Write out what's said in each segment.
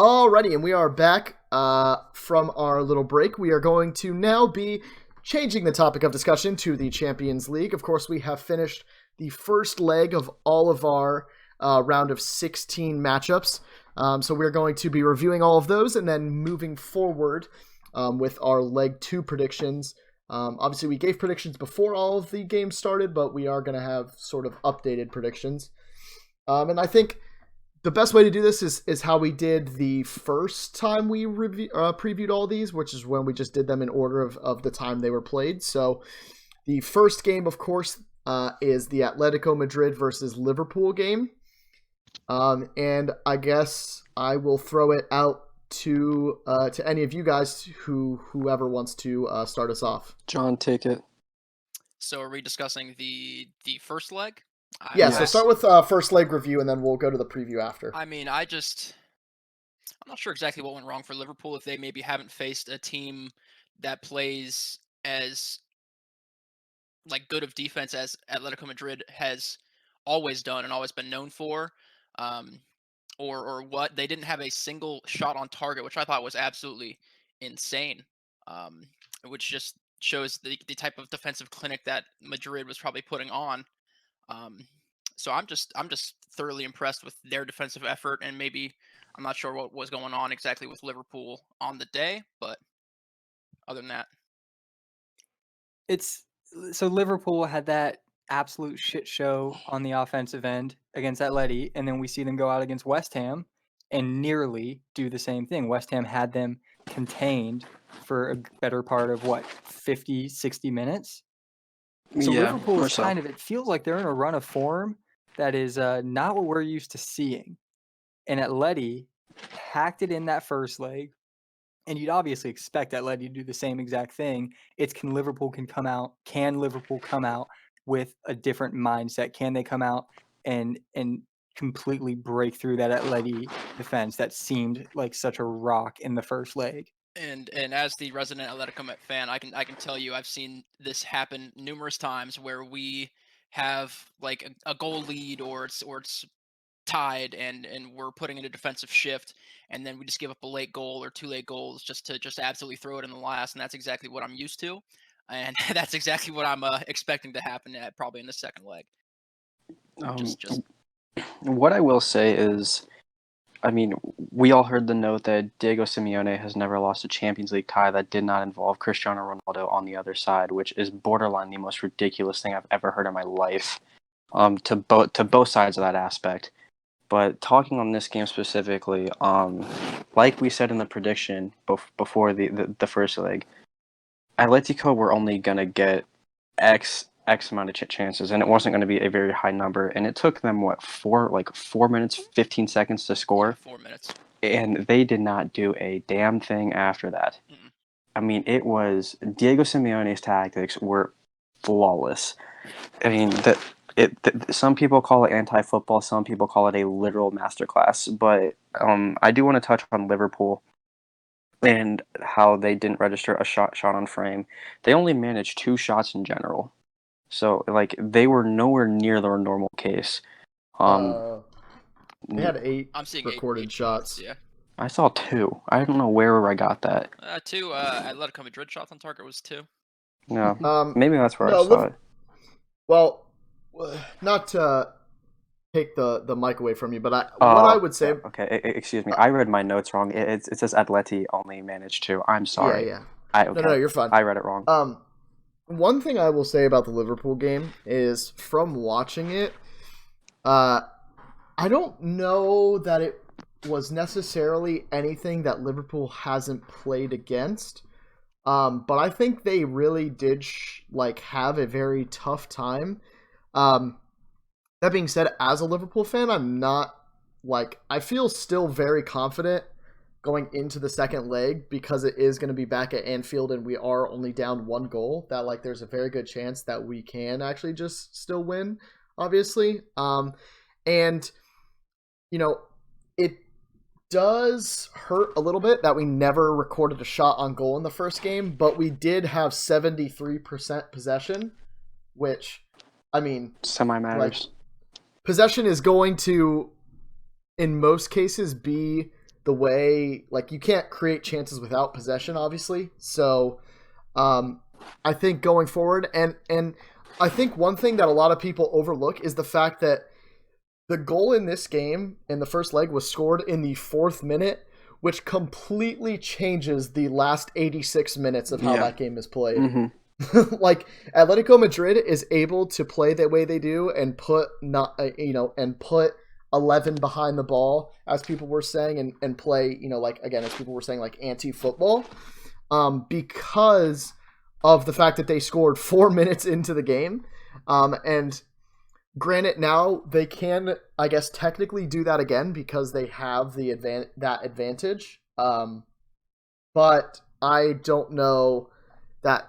Alrighty, and we are back from our little break. We are going to now be changing the topic of discussion to the Champions League. Of course, we have finished the first leg of all of our round of 16 matchups. So we're going to be reviewing all of those and then moving forward with our leg 2 predictions. Obviously, we gave predictions before all of the games started, but we are going to have sort of updated predictions. And I think the best way to do this is how we did the first time we previewed all these, which is when we just did them in order of the time they were played. So the first game, of course, is the Atletico Madrid versus Liverpool game. And I guess I will throw it out to any of you guys whoever wants to start us off. John, take it. So are we discussing the first leg? Yeah, so start with first leg review, and then we'll go to the preview after. I mean, I'm not sure exactly what went wrong for Liverpool, if they maybe haven't faced a team that plays as like good of defense as Atletico Madrid has always done and always been known for, or what. They didn't have a single shot on target, which I thought was absolutely insane, which just shows the type of defensive clinic that Madrid was probably putting on. So I'm just thoroughly impressed with their defensive effort, and maybe I'm not sure what was going on exactly with Liverpool on the day, but other than that, so Liverpool had that absolute shit show on the offensive end against Atleti, and then we see them go out against West Ham and nearly do the same thing. West Ham had them contained for a better part of 50, 60 minutes. So Liverpool is it feels like they're in a run of form that is not what we're used to seeing. And Atleti packed it in that first leg, and you'd obviously expect Atleti to do the same exact thing. It's can Liverpool come out with a different mindset? Can they come out and completely break through that Atleti defense that seemed like such a rock in the first leg? And as the resident Atletico fan, I can tell you I've seen this happen numerous times where we have like a goal lead or it's tied and we're putting in a defensive shift, and then we just give up a late goal or 2 late goals just to absolutely throw it in the last, and that's exactly what I'm used to, and that's exactly what I'm expecting to happen probably in the second leg. What I will say is, I mean, we all heard the note that Diego Simeone has never lost a Champions League tie that did not involve Cristiano Ronaldo on the other side, which is borderline the most ridiculous thing I've ever heard in my life, to both sides of that aspect. But talking on this game specifically, like we said in the prediction before the first leg, Atletico were only going to get X amount of chances, and it wasn't going to be a very high number, and it took them 4 minutes 15 seconds to score. 4 minutes, and they did not do a damn thing after that. Mm-mm. I mean, it was Diego Simeone's tactics were flawless. I mean, some people call it anti-football, some people call it a literal masterclass, but I do want to touch on Liverpool and how they didn't register a shot on frame. They only managed 2 shots in general. So, they were nowhere near their normal case. They had 8 recorded 8 shots. Yeah. I saw 2. I don't know where I got that. 2 Atletico Madrid shots on target was 2. No, maybe that's where I saw it. Well, not to take the mic away from you, but what I would say... Okay, excuse me. I read my notes wrong. It says Atleti only managed 2. I'm sorry. Yeah. Okay. No, you're fine. I read it wrong. One thing I will say about the Liverpool game is, from watching it, I don't know that it was necessarily anything that Liverpool hasn't played against, but I think they really did have a very tough time. That being said, as a Liverpool fan, I'm not I feel still very confident going into the second leg, because it is going to be back at Anfield and we are only down 1 goal, that there's a very good chance that we can actually just still win, obviously. And it does hurt a little bit that we never recorded a shot on goal in the first game, but we did have 73% possession, which, I mean, semi-matters. Possession is going to, in most cases, be the way, like, you can't create chances without possession, obviously. So I think going forward, and I think one thing that a lot of people overlook is the fact that the goal in this game in the first leg was scored in the 4th minute, which completely changes the last 86 minutes of how that game is played. Mm-hmm. Like, Atletico Madrid is able to play the way they do and put 11 behind the ball, as people were saying, and play, like, again, as people were saying, like, anti-football, because of the fact that they scored 4 minutes into the game. And granted, now they can, I guess, technically do that again because they have that advantage. But I don't know that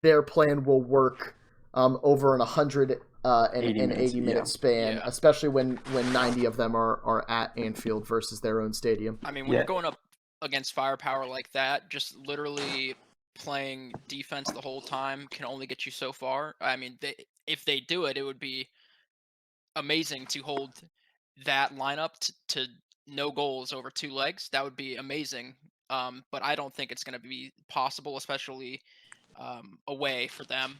their plan will work over an 180 minute span, especially when 90 of them are at Anfield versus their own stadium. I mean, when you're going up against firepower like that, just literally playing defense the whole time can only get you so far. I mean, if they do it, it would be amazing to hold that lineup to no goals over 2 legs. That would be amazing. But I don't think it's going to be possible, especially away for them.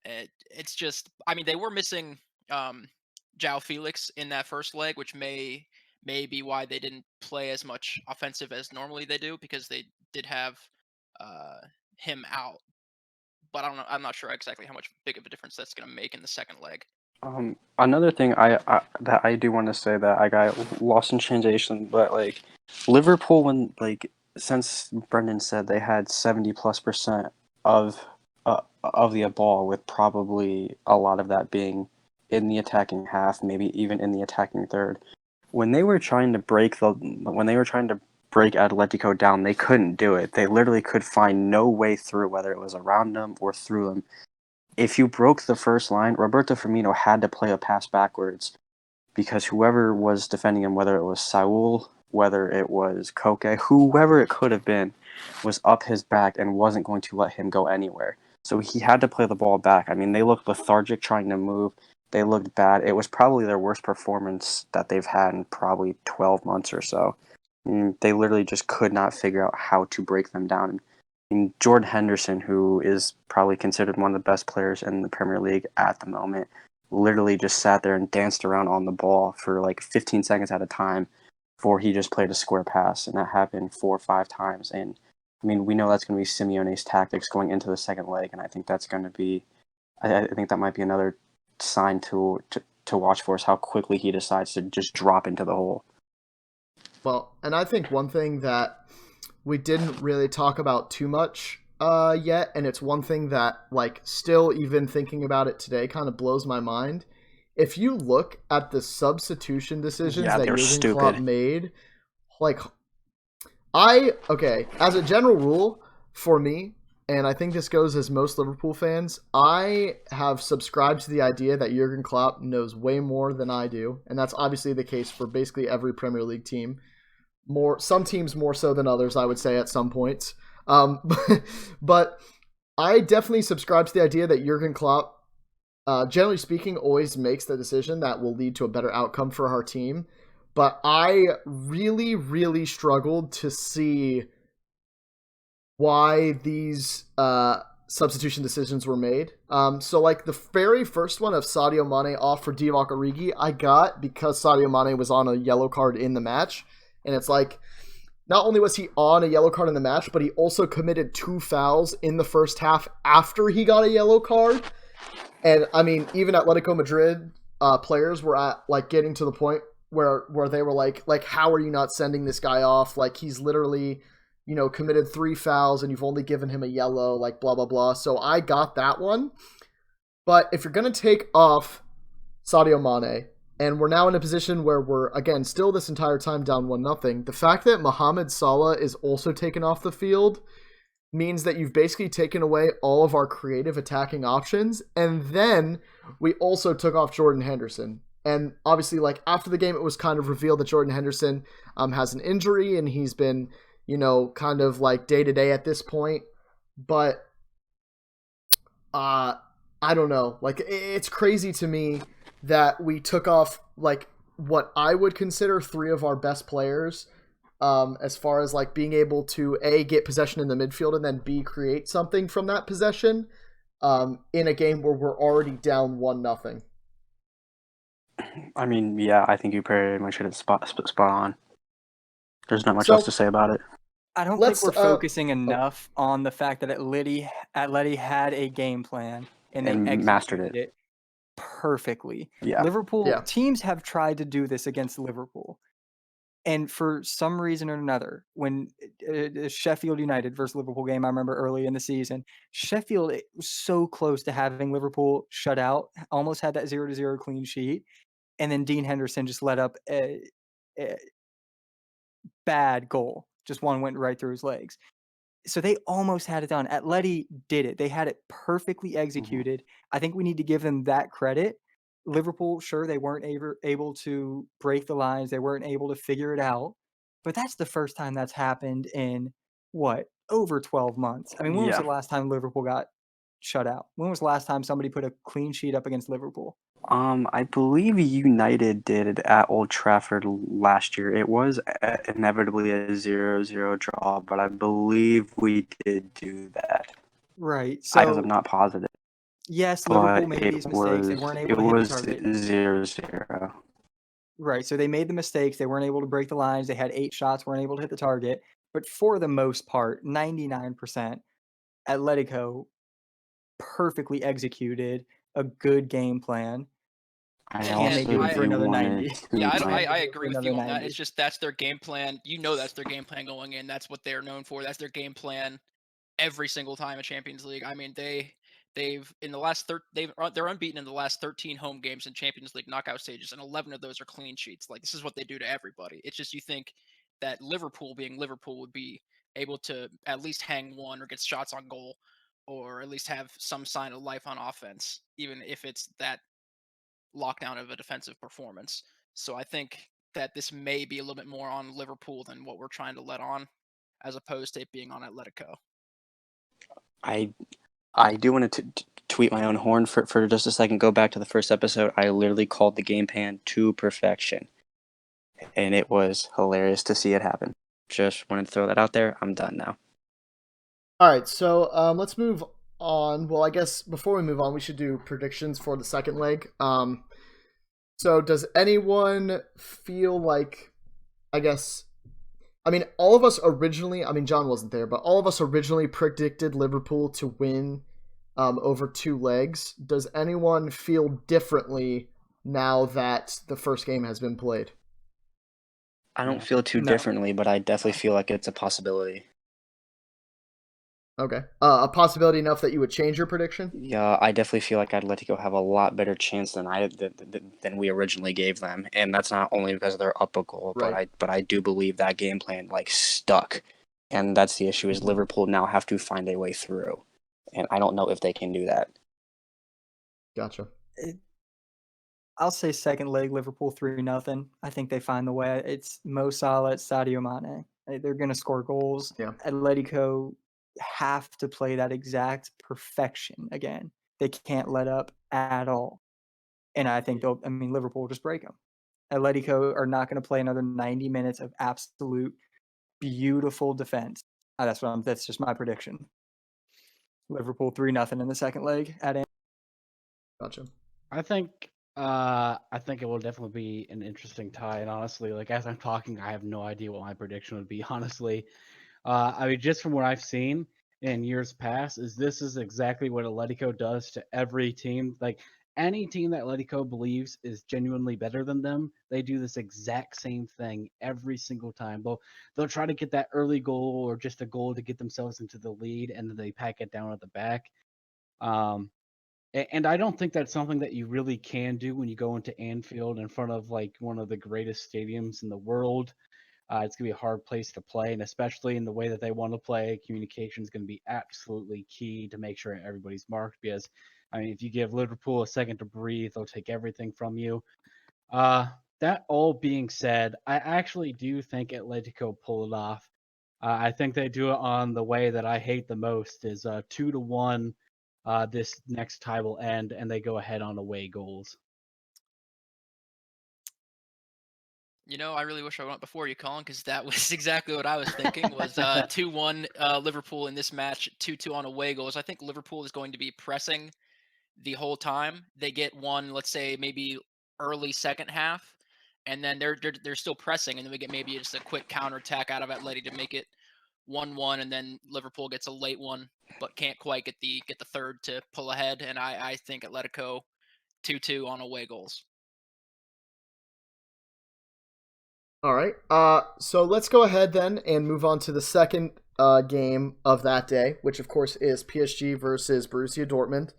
It's just, I mean, they were missing João Felix in that first leg, which may be why they didn't play as much offensive as normally they do, because they did have him out. But I don't know. I'm not sure exactly how much big of a difference that's going to make in the second leg. Another thing that I do want to say that I got lost in translation, but like Liverpool, when since Brendan said they had 70+% of the ball, with probably a lot of that being in the attacking half, maybe even in the attacking third. When they were trying to break Atletico down, they couldn't do it. They literally could find no way through, whether it was around them or through them. If you broke the first line, Roberto Firmino had to play a pass backwards, because whoever was defending him, whether it was Saul, whether it was Koke, whoever it could have been, was up his back and wasn't going to let him go anywhere. So he had to play the ball back. I mean, they looked lethargic trying to move. They looked bad. It was probably their worst performance that they've had in probably 12 months or so. They literally just could not figure out how to break them down. And Jordan Henderson, who is probably considered one of the best players in the Premier League at the moment, literally just sat there and danced around on the ball for like 15 seconds at a time before he just played a square pass. And that happened 4 or 5 times. And I mean, we know that's going to be Simeone's tactics going into the second leg. And I think that's going to be, I think that might be another sign to watch for, is how quickly he decides to just drop into the hole. Well, and I think one thing that we didn't really talk about too much yet, and it's one thing that, like, still even thinking about it today kind of blows my mind. If you look at the substitution decisions that Jurgen Klopp made, like, as a general rule for me, and I think this goes as most Liverpool fans, I have subscribed to the idea that Jurgen Klopp knows way more than I do, and that's obviously the case for basically every Premier League team. Some teams more so than others, I would say, at some points. But I definitely subscribe to the idea that Jurgen Klopp, generally speaking, always makes the decision that will lead to a better outcome for our team. But I really, really struggled to see why these substitution decisions were made. So, like, the very first one of Sadio Mane off for Divock Origi, I got because Sadio Mane was on a yellow card in the match. And it's like, not only was he on a yellow card in the match, but he also committed 2 fouls in the first half after he got a yellow card. And, I mean, even Atletico Madrid players were at, like, getting to the point where they were like, how are you not sending this guy off? Like, he's literally, committed 3 fouls and you've only given him a yellow, like, blah, blah, blah. So I got that one. But if you're going to take off Sadio Mane, and we're now in a position where we're, again, still this entire time down 1-0. The fact that Mohamed Salah is also taken off the field means that you've basically taken away all of our creative attacking options. And then we also took off Jordan Henderson. And obviously, like, after the game, it was kind of revealed that Jordan Henderson has an injury and he's been, kind of like day-to-day at this point. But I don't know. Like, it's crazy to me that we took off, like, what I would consider 3 of our best players as far as like being able to A, get possession in the midfield, and then B, create something from that possession in a game where we're already down 1-0. I mean, yeah, I think you pretty much hit it spot on. There's not much So- else to say about it. I don't Let's, think we're focusing enough on the fact that Atleti had a game plan and they And mastered executed it. it perfectly. Yeah. Liverpool Yeah. teams have tried to do this against Liverpool. And for some reason or another, when Sheffield United versus Liverpool game, I remember early in the season, Sheffield was so close to having Liverpool shut out, almost had that 0-0 clean sheet. And then Dean Henderson just let up a bad goal. Just one went right through his legs. So they almost had it done. Atleti did it. They had it perfectly executed. I think we need to give them that credit. Liverpool, sure, they weren't able to break the lines. They weren't able to figure it out. But that's the first time that's happened in, over 12 months. I mean, when was Yeah. the last time Liverpool got shut out? When was the last time somebody put a clean sheet up against Liverpool? I believe United did it at Old Trafford last year. It was inevitably a 0-0 draw, but I believe we did do that. Right. Because I'm So, not positive. yes, But Liverpool made these mistakes. They weren't able to hit the target. 0-0. Right. So they made the mistakes. They weren't able to break the lines. They had 8 shots, weren't able to hit the target. But for the most part, 99%, Atletico perfectly executed a good game plan. I Can they do it for another 90? Yeah, Can I they do it agree for with you another on that. 90? It's just that's their game plan. You know that's their game plan going in. That's what they're known for. That's their game plan every single time in Champions League. I mean, they've in the last they're unbeaten in the last 13 home games in Champions League knockout stages, and 11 of those are clean sheets. Like, this is what they do to everybody. It's just you think that Liverpool, being Liverpool, would be able to at least hang one or get shots on goal, or at least have some sign of life on offense, even if it's that lockdown of a defensive performance. So I think that this may be a little bit more on Liverpool than what we're trying to let on, as opposed to it being on Atletico. I do want to tweet my own horn for just a second. Go back to the first episode. I literally called the game plan to perfection, and it was hilarious to see it happen. Just wanted to throw that out there. I'm done now. All right, so let's move on. Well, I guess before we move on, we should do predictions for the second leg. So does anyone feel like, all of us originally, John wasn't there, but all of us originally predicted Liverpool to win over 2 legs. Does anyone feel differently now that the first game has been played? I don't feel too differently, but I definitely feel like it's a possibility. Okay. A possibility enough that you would change your prediction? Yeah, I definitely feel like Atletico have a lot better chance than than we originally gave them, and that's not only because they're up a goal, Right. but I do believe that game plan stuck, and that's the issue is Liverpool now have to find a way through, and I don't know if they can do that. Gotcha. I'll say second leg, Liverpool 3-0. I think they find the way. It's Mo Salah, Sadio Mane. They're going to score goals. Yeah. Atletico have to play that exact perfection again. They can't let up at all. And I think Liverpool will just break them. Atletico are not going to play another 90 minutes of absolute beautiful defense. That's just my prediction. Liverpool 3-0 in the second leg at Gotcha. I think it will definitely be an interesting tie. And honestly, as I'm talking, I have no idea what my prediction would be. Honestly, just from what I've seen in years past, this is exactly what Atletico does to every team. Like, any team that Atletico believes is genuinely better than them, they do this exact same thing every single time. They'll try to get that early goal or just a goal to get themselves into the lead, and then they pack it down at the back. And I don't think that's something that you really can do when you go into Anfield in front of one of the greatest stadiums in the world. It's going to be a hard place to play, and especially in the way that they want to play, communication is going to be absolutely key to make sure everybody's marked because, if you give Liverpool a second to breathe, they'll take everything from you. That all being said, I actually do think Atletico pull it off. I think they do it on the way that I hate the most is 2-1. This next tie will end, and they go ahead on away goals. I really wish I went before you, Colin, because that was exactly what I was thinking. Was 2-1 Liverpool in this match, 2-2 on away goals. I think Liverpool is going to be pressing the whole time. They get one, let's say maybe early second half, and then they're still pressing, and then we get maybe just a quick counterattack out of Atleti to make it 1-1, and then Liverpool gets a late one, but can't quite get the third to pull ahead. And I think Atletico 2-2 on away goals. All right. So let's go ahead then and move on to the second game of that day, which of course is PSG versus Borussia Dortmund.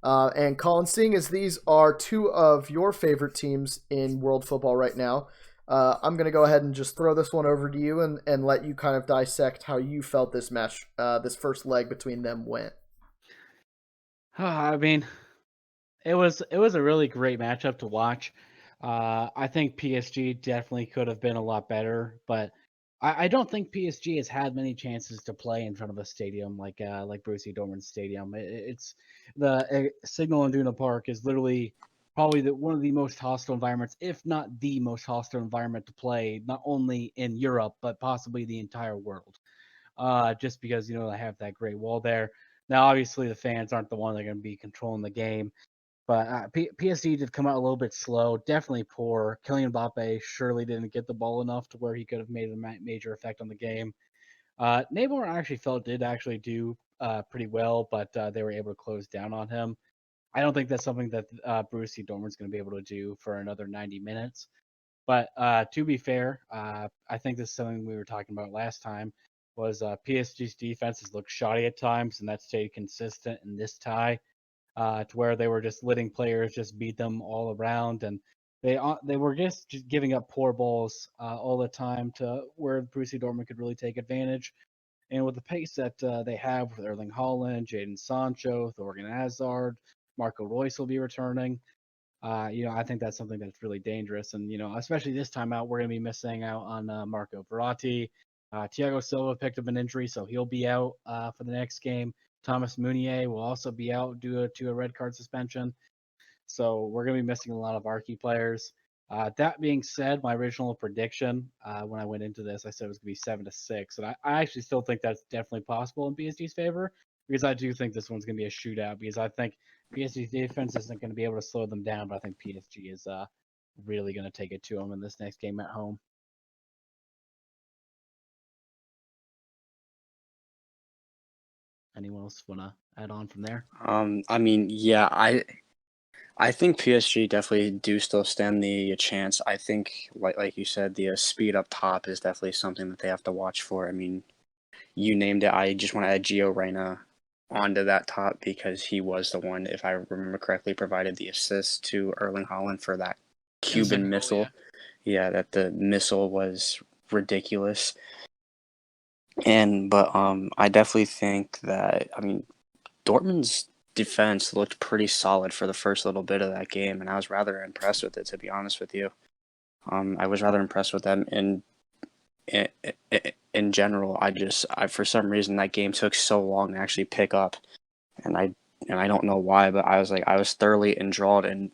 And Colin, seeing as these are two of your favorite teams in world football right now, I'm going to go ahead and just throw this one over to you and let you kind of dissect how you felt this match, this first leg between them went. I mean, it was a really great matchup to watch. I think PSG definitely could have been a lot better, but I don't think PSG has had many chances to play in front of a stadium like Borussia Dortmund Stadium. It's the Signal Iduna Park is literally probably one of the most hostile environments, if not the most hostile environment to play, not only in Europe but possibly the entire world. Just because they have that great wall there. Now, obviously, the fans aren't the one that are going to be controlling the game. But PSG did come out a little bit slow, definitely poor. Kylian Mbappe surely didn't get the ball enough to where he could have made a major effect on the game. Neymar actually did do pretty well, but they were able to close down on him. I don't think that's something that Borussia Dortmund's going to be able to do for another 90 minutes. But to be fair, I think this is something we were talking about last time, was PSG's defenses looked shoddy at times, and that stayed consistent in this tie. To where they were just letting players just beat them all around, and they were just giving up poor balls all the time to where Borussia Dortmund could really take advantage. And with the pace that they have with Erling Haaland, Jadon Sancho, Thorgan Hazard, Marco Reus will be returning. I think that's something that's really dangerous, and especially this time out, we're going to be missing out on Marco Verratti. Thiago Silva picked up an injury, so he'll be out for the next game. Thomas Meunier will also be out due to a red card suspension. So we're going to be missing a lot of our key players. That being said, my original prediction when I went into this, I said it was going to be 7-6, and I actually still think that's definitely possible in PSG's favor, because I do think this one's going to be a shootout, because I think PSG's defense isn't going to be able to slow them down, but I think PSG is really going to take it to them in this next game at home. Anyone else want to add on from there? I mean, yeah, I think PSG definitely do still stand the chance. I think, like you said, the speed up top is definitely something that they have to watch for. I mean, you named it. I just want to add Gio Reyna onto that top because he was the one, if I remember correctly, provided the assist to Erling Haaland for that Cuban missile. Yeah, that the missile was ridiculous. But I definitely think that, I mean, Dortmund's defense looked pretty solid for the first little bit of that game, and I was rather impressed with it, to be honest with you. I was rather impressed with them in general. I for some reason that game took so long to actually pick up, and I don't know why, but I was thoroughly enthralled in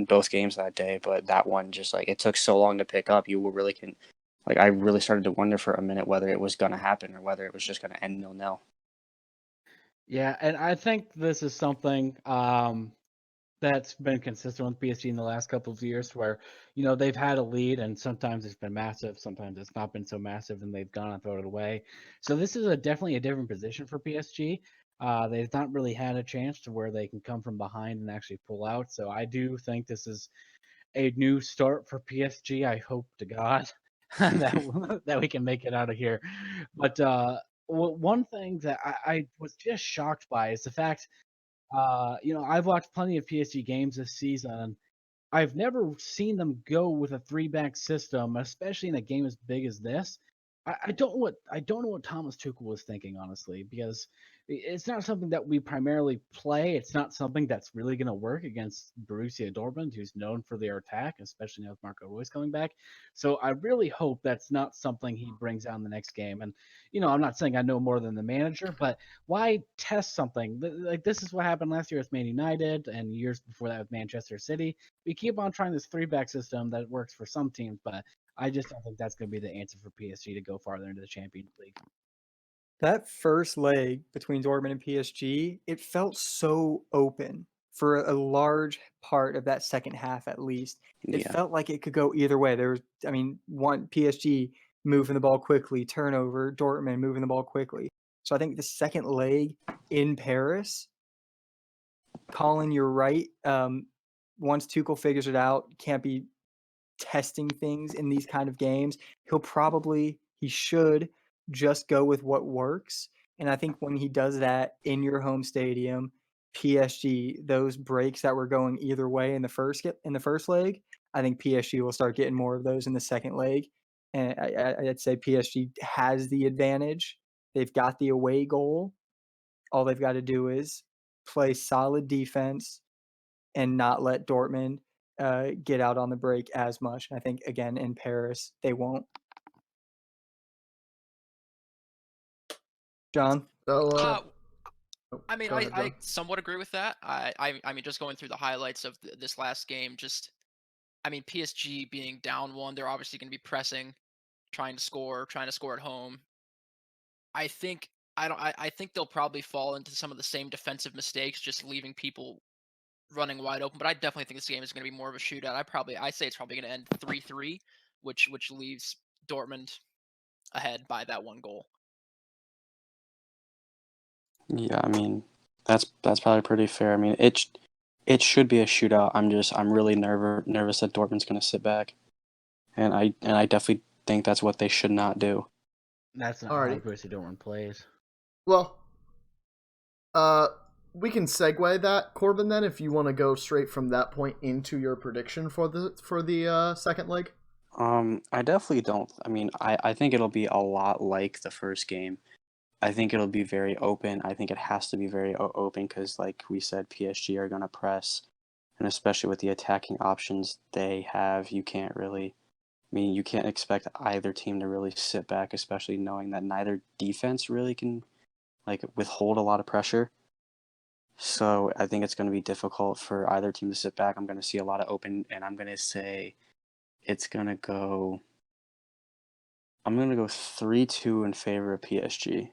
both games that day. But that one, just like, it took so long to pick up, I really started to wonder for a minute whether it was going to happen or whether it was just going to end 0-0. Yeah, and I think this is something that's been consistent with PSG in the last couple of years, where they've had a lead, and sometimes it's been massive, sometimes it's not been so massive, and they've gone and thrown it away. So this is definitely a different position for PSG. They've not really had a chance to where they can come from behind and actually pull out. So I do think this is a new start for PSG. I hope to God that we can make it out of here. But one thing that I was just shocked by is the fact, I've watched plenty of PSG games this season. I've never seen them go with a three-back system, especially in a game as big as this. I don't know what Thomas Tuchel was thinking, honestly, because it's not something that we primarily play. It's not something that's really going to work against Borussia Dortmund, who's known for their attack, especially now with Marco Reus coming back. So I really hope that's not something he brings out in the next game. And I'm not saying I know more than the manager, but why test something like this? Is what happened last year with Man United and years before that with Manchester City. We keep on trying this three-back system that works for some teams, but I just don't think that's going to be the answer for PSG to go farther into the Champions League. That first leg between Dortmund and PSG, it felt so open for a large part of that second half, at least. It Yeah. felt like it could go either way. One PSG moving the ball quickly, turnover, Dortmund moving the ball quickly. So I think the second leg in Paris, Colin, you're right. Once Tuchel figures it out, can't be testing things in these kind of games. He should just go with what works. And I think when he does that in your home stadium, PSG, those breaks that were going either way in the first leg, I think PSG will start getting more of those in the second leg. And I'd say PSG has the advantage. They've got the away goal. All they've got to do is play solid defense and not let Dortmund get out on the break as much. I think, again, in Paris, they won't. John? So, I mean, go ahead, I John. somewhat agree with that. I mean, just going through the highlights of this last game, I mean, PSG being down one, they're obviously going to be pressing, trying to score at home. I think I think they'll probably fall into some of the same defensive mistakes, just leaving people running wide open. But I definitely think this game is going to be more of a shootout. I say it's probably going to end 3-3, which leaves Dortmund ahead by that one goal. Yeah, I mean, that's probably pretty fair. I mean, it should be a shootout. I'm really nervous that Dortmund's going to sit back, and I definitely think that's what they should not do. That's not Alrighty. how Borussia Dortmund plays. Well, we can segue that, Corbin, then, if you want to go straight from that point into your prediction for the second leg. I definitely don't. I mean, I think it'll be a lot like the first game. I think it'll be very open. I think it has to be very open because, like we said, PSG are going to press, and especially with the attacking options they have, you can't expect either team to really sit back, especially knowing that neither defense really can withhold a lot of pressure. So I think it's going to be difficult for either team to sit back. I'm going to see a lot of open, and I'm going to say it's going to go. I'm going to go 3-2 in favor of PSG,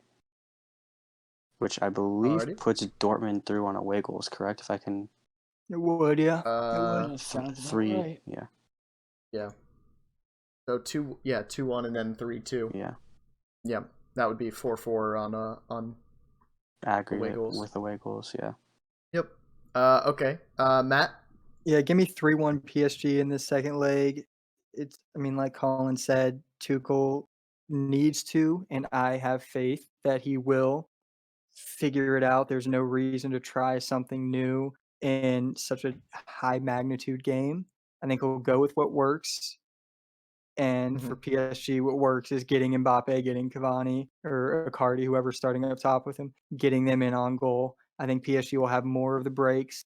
which I believe Alrighty. puts Dortmund through on away goals, correct? If I can. It would, yeah. It would. That sounds about 3, right. yeah. Yeah. So 2-1 and then 3-2. Yeah. Yeah, that would be 4-4 on Aggregate goals. with away goals, yeah. Yep. Okay. Matt? Yeah, give me 3-1 PSG in the second leg. Like Colin said, Tuchel needs to, and I have faith that he will figure it out. There's no reason to try something new in such a high magnitude game. I think he'll go with what works. And for PSG, what works is getting Mbappe, getting Cavani or Icardi, whoever's starting up top with him, getting them in on goal. I think PSG will have more of the breaks,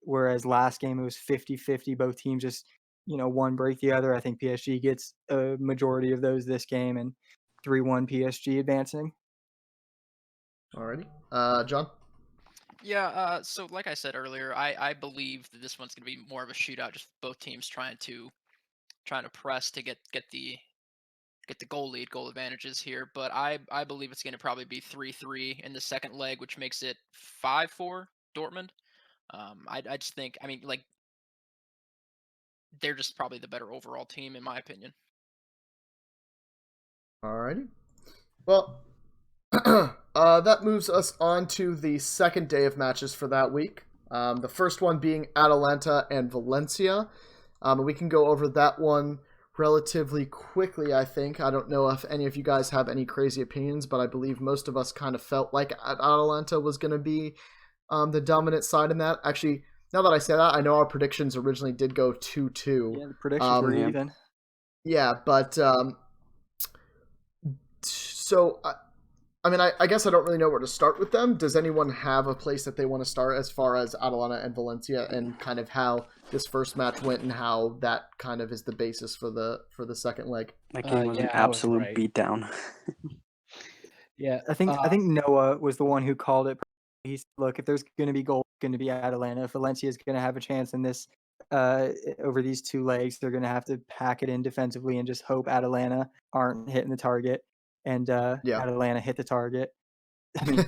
whereas last game it was 50-50. Both teams just, one break the other. I think PSG gets a majority of those this game, and 3-1 PSG advancing. Alrighty. John? Yeah, so like I said earlier, I believe that this one's going to be more of a shootout, just both teams trying to press to get the goal advantages here, but I believe it's going to probably be 3-3 in the second leg, which makes it 5-4 Dortmund. I just think, I mean, like, they're just probably the better overall team in my opinion. Alrighty. Well, that moves us on to the second day of matches for that week. The first one being Atalanta and Valencia. We can go over that one relatively quickly, I think. I don't know if any of you guys have any crazy opinions, but I believe most of us kind of felt like Atalanta was going to be the dominant side in that. Actually, now that I say that, I know our predictions originally did go 2-2. Yeah, the predictions were yeah. even. Yeah, but so I mean, I guess I don't really know where to start with them. Does anyone have a place that they want to start as far as Atalanta and Valencia and kind of how this first match went and how that kind of is the basis for the second leg? That game was an I was absolute right. beatdown. Yeah, I think Noah was the one who called it. He said, look, if there's going to be goals, it's going to be Atalanta. If Valencia is going to have a chance in this over these 2 legs. They're going to have to pack it in defensively and just hope Atalanta aren't hitting the target, and Atalanta hit the target. I mean,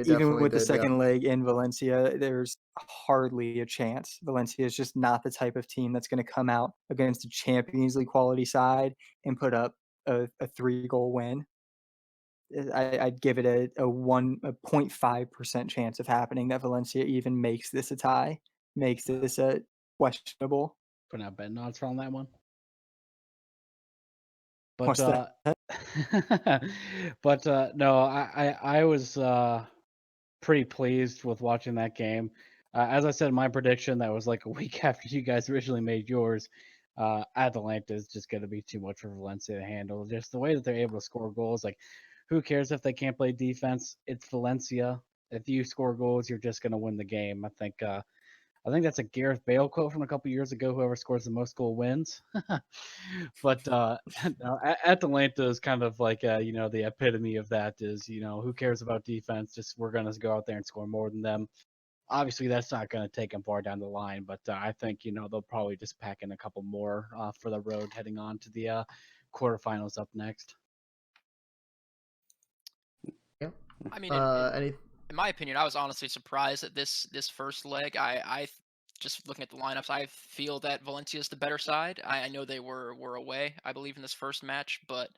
even with the second leg in Valencia, there's hardly a chance. Valencia is just not the type of team that's going to come out against a Champions League quality side and put up a 3-goal win. I'd give it a 0.5% chance of happening that Valencia even makes this a tie, makes this a questionable. Putting out betting odds on that one. But What's that? no, I was pretty pleased with watching that game. As I said in my prediction, that was like a week after you guys originally made yours. Atalanta is just going to be too much for Valencia to handle. Just the way that they're able to score goals, like who cares if they can't play defense? It's Valencia. If you score goals, you're just going to win the game. I think that's a Gareth Bale quote from a couple years ago. Whoever scores the most goal wins. But no, Atalanta is kind of like the epitome of that. Is who cares about defense? Just we're gonna go out there and score more than them. Obviously, that's not going to take them far down the line, but I think they'll probably just pack in a couple more for the road heading on to the quarterfinals up next. Yeah. I mean, in my opinion, I was honestly surprised at this first leg. I just looking at the lineups, I feel that Valencia is the better side. I know they were away, I believe, in this first match, but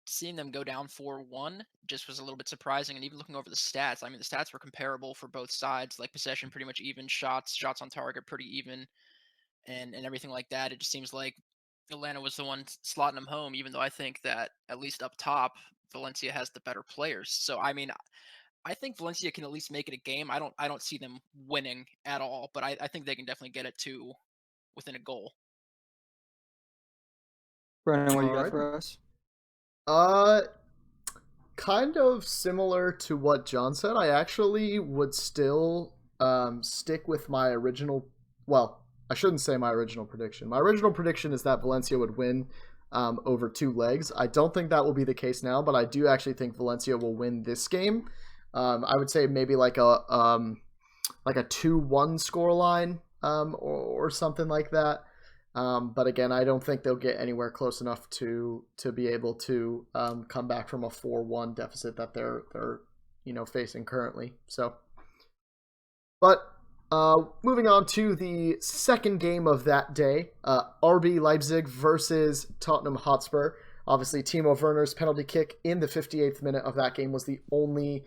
seeing them go down 4-1 just was a little bit surprising. And even looking over the stats, I mean, the stats were comparable for both sides. Like possession, pretty much even. Shots on target, pretty even, and everything like that. It just seems like Atlanta was the one slotting them home. Even though I think that at least up top, Valencia has the better players. So I mean, I think Valencia can at least make it a game. I don't see them winning at all, but I think they can definitely get it to within a goal. Brennan, what do you got for us? Kind of similar to what John said. I actually would still stick with my original. Well, I shouldn't say my original prediction. My original prediction is that Valencia would win over 2 legs. I don't think that will be the case now, but I do actually think Valencia will win this game. I would say maybe like a 2-1 scoreline or something like that. But again, I don't think they'll get anywhere close enough to be able to come back from a 4-1 deficit that they're facing currently. So, but moving on to the second game of that day, RB Leipzig versus Tottenham Hotspur. Obviously, Timo Werner's penalty kick in the 58th minute of that game was the only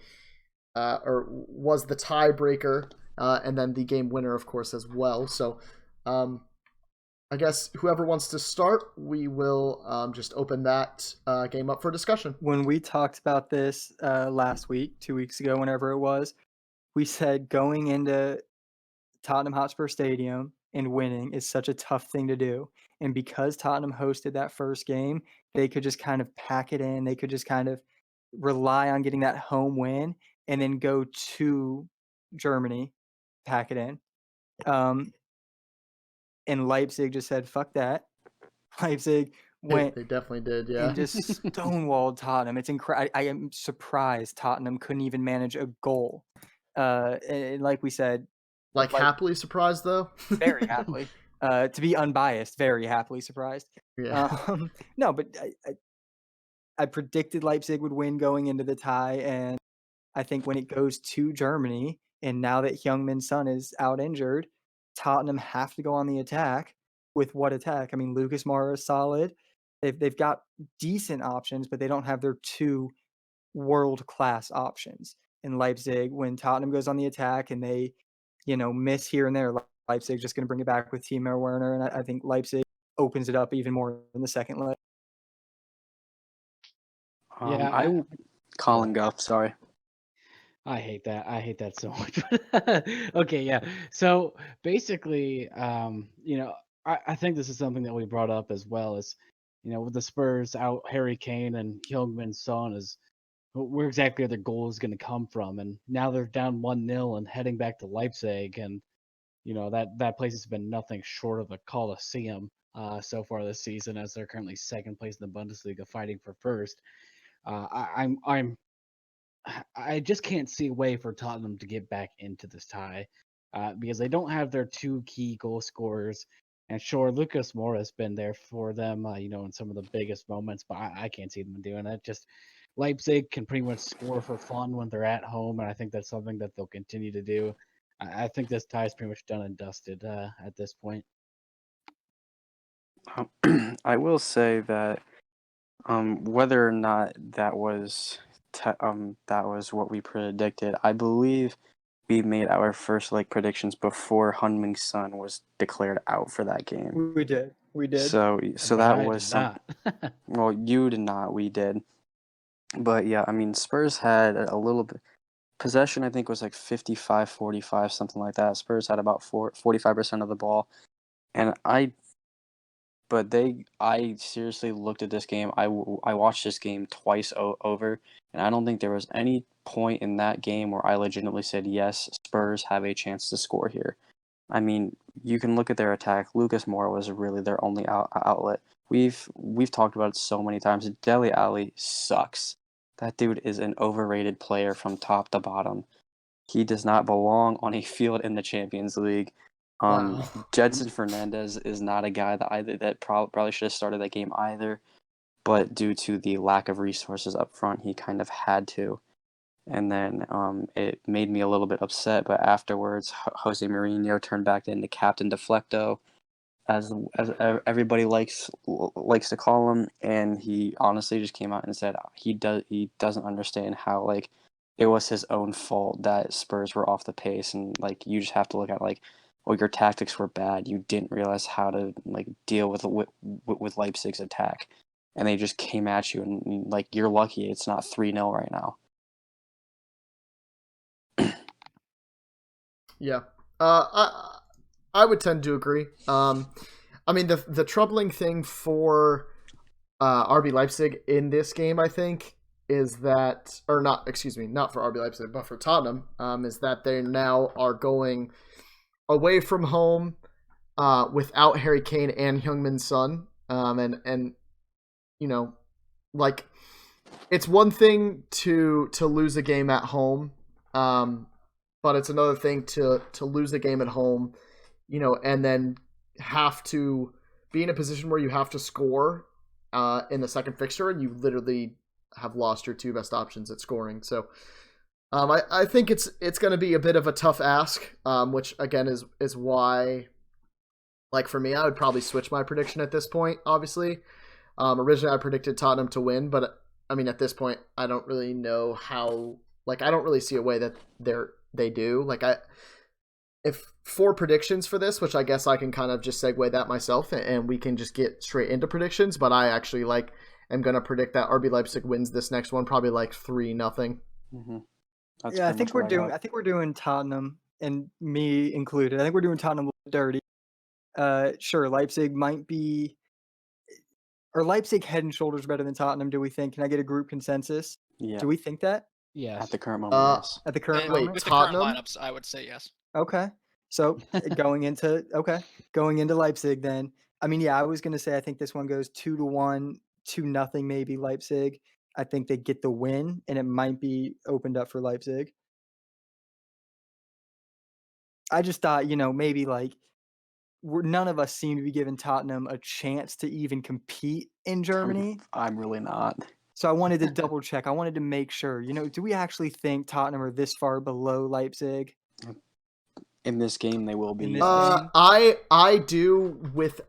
was the tiebreaker, and then the game winner, of course, as well. So, I guess whoever wants to start, we will just open that game up for discussion. When we talked about this last week, 2 weeks ago, whenever it was, we said going into Tottenham Hotspur Stadium and winning is such a tough thing to do. And because Tottenham hosted that first game, they could just kind of pack it in. They could just kind of rely on getting that home win and then go to Germany, pack it in. And Leipzig just said, fuck that. Leipzig went. They definitely did, yeah. And just stonewalled Tottenham. It's incredible. I am surprised Tottenham couldn't even manage a goal. And like we said, like happily surprised though. Very happily. To be unbiased, very happily surprised. Yeah. No, but I predicted Leipzig would win going into the tie, and I think when it goes to Germany, and now that Heung-min Son is out injured, Tottenham have to go on the attack. With what attack? I mean, Lucas Moura is solid. They've got decent options, but they don't have their 2 world-class options. In Leipzig, when Tottenham goes on the attack and they, miss here and there, Leipzig just going to bring it back with Timo Werner, and I think Leipzig opens it up even more in the second leg. Colin Guff, sorry. I hate that. I hate that so much. Okay, yeah. So basically, I think this is something that we brought up as well as, with the Spurs out Harry Kane and Heung-min Son is where exactly are their goals going to come from? And now they're down 1-0 and heading back to Leipzig, and that place has been nothing short of a coliseum so far this season, as they're currently second place in the Bundesliga, fighting for first. I just can't see a way for Tottenham to get back into this tie. because they don't have their two key goal scorers. And sure, Lucas Moura's been there for them, in some of the biggest moments, but I can't see them doing it. Just Leipzig can pretty much score for fun when they're at home, and I think that's something that they'll continue to do. I think this tie is pretty much done and dusted at this point. I will say that whether or not that was what we predicted, I believe we made our first predictions before Heung-min Son was declared out for that game. We did. So But that I was did some. not. Well, you did not. We did. But yeah, I mean, Spurs had a little bit possession. I think was 55-45, something like that. Spurs had about 45% of the ball, and I seriously looked at this game. I watched this game twice over, and I don't think there was any point in that game where I legitimately said, yes, Spurs have a chance to score here. I mean, you can look at their attack. Lucas Moura was really their only outlet. We've talked about it so many times. Dele Alli sucks. That dude is an overrated player from top to bottom. He does not belong on a field in the Champions League. Wow. Jedson Fernandez is not a guy that probably should have started that game either, but due to the lack of resources up front, he kind of had to. And then it made me a little bit upset, but afterwards, Jose Mourinho turned back into Captain Deflecto, as everybody likes to call him, and he honestly just came out and said he doesn't understand how it was his own fault that Spurs were off the pace, and you just have to look at well, your tactics were bad. You didn't realize how to deal with Leipzig's attack, and they just came at you, and you're lucky it's not 3-0 right now. Yeah. I would tend to agree. I mean, the troubling thing for RB Leipzig in this game, I think, is that, or not, excuse me, not for RB Leipzig, but for Tottenham, is that they now are going away from home without Harry Kane and Heung-min Son. And it's one thing to lose a game at home, but it's another thing to lose a game at home, and then have to be in a position where you have to score in the second fixture, and you literally have lost your two best options at scoring. So I think it's going to be a bit of a tough ask, which again is why, for me, I would probably switch my prediction at this point. Obviously, originally I predicted Tottenham to win, but I mean at this point I don't really know how. I don't really see a way that they do. If 4 predictions for this, which I guess I can kind of just segue that myself, and we can just get straight into predictions. But I actually am going to predict that RB Leipzig wins this next one, probably 3-0. Mm-hmm. Yeah, I think we're doing Tottenham, and me included. I think we're doing Tottenham a little dirty. Sure, Leipzig might be, or Leipzig head and shoulders better than Tottenham. Do we think? Can I get a group consensus? Yeah. Do we think that? Yes. At the current moment, yes. At the current Wait, moment? With Tottenham? the current lineups, I would say yes. Okay. So going into Leipzig then. I mean, yeah, I was gonna say I think this one goes 2-1, 2-0 maybe Leipzig. I think they get the win, and it might be opened up for Leipzig. I just thought, maybe none of us seem to be giving Tottenham a chance to even compete in Germany. I'm really not. So I wanted to double check. I wanted to make sure. Do we actually think Tottenham are this far below Leipzig? In this game, they will be. In this game? I do, with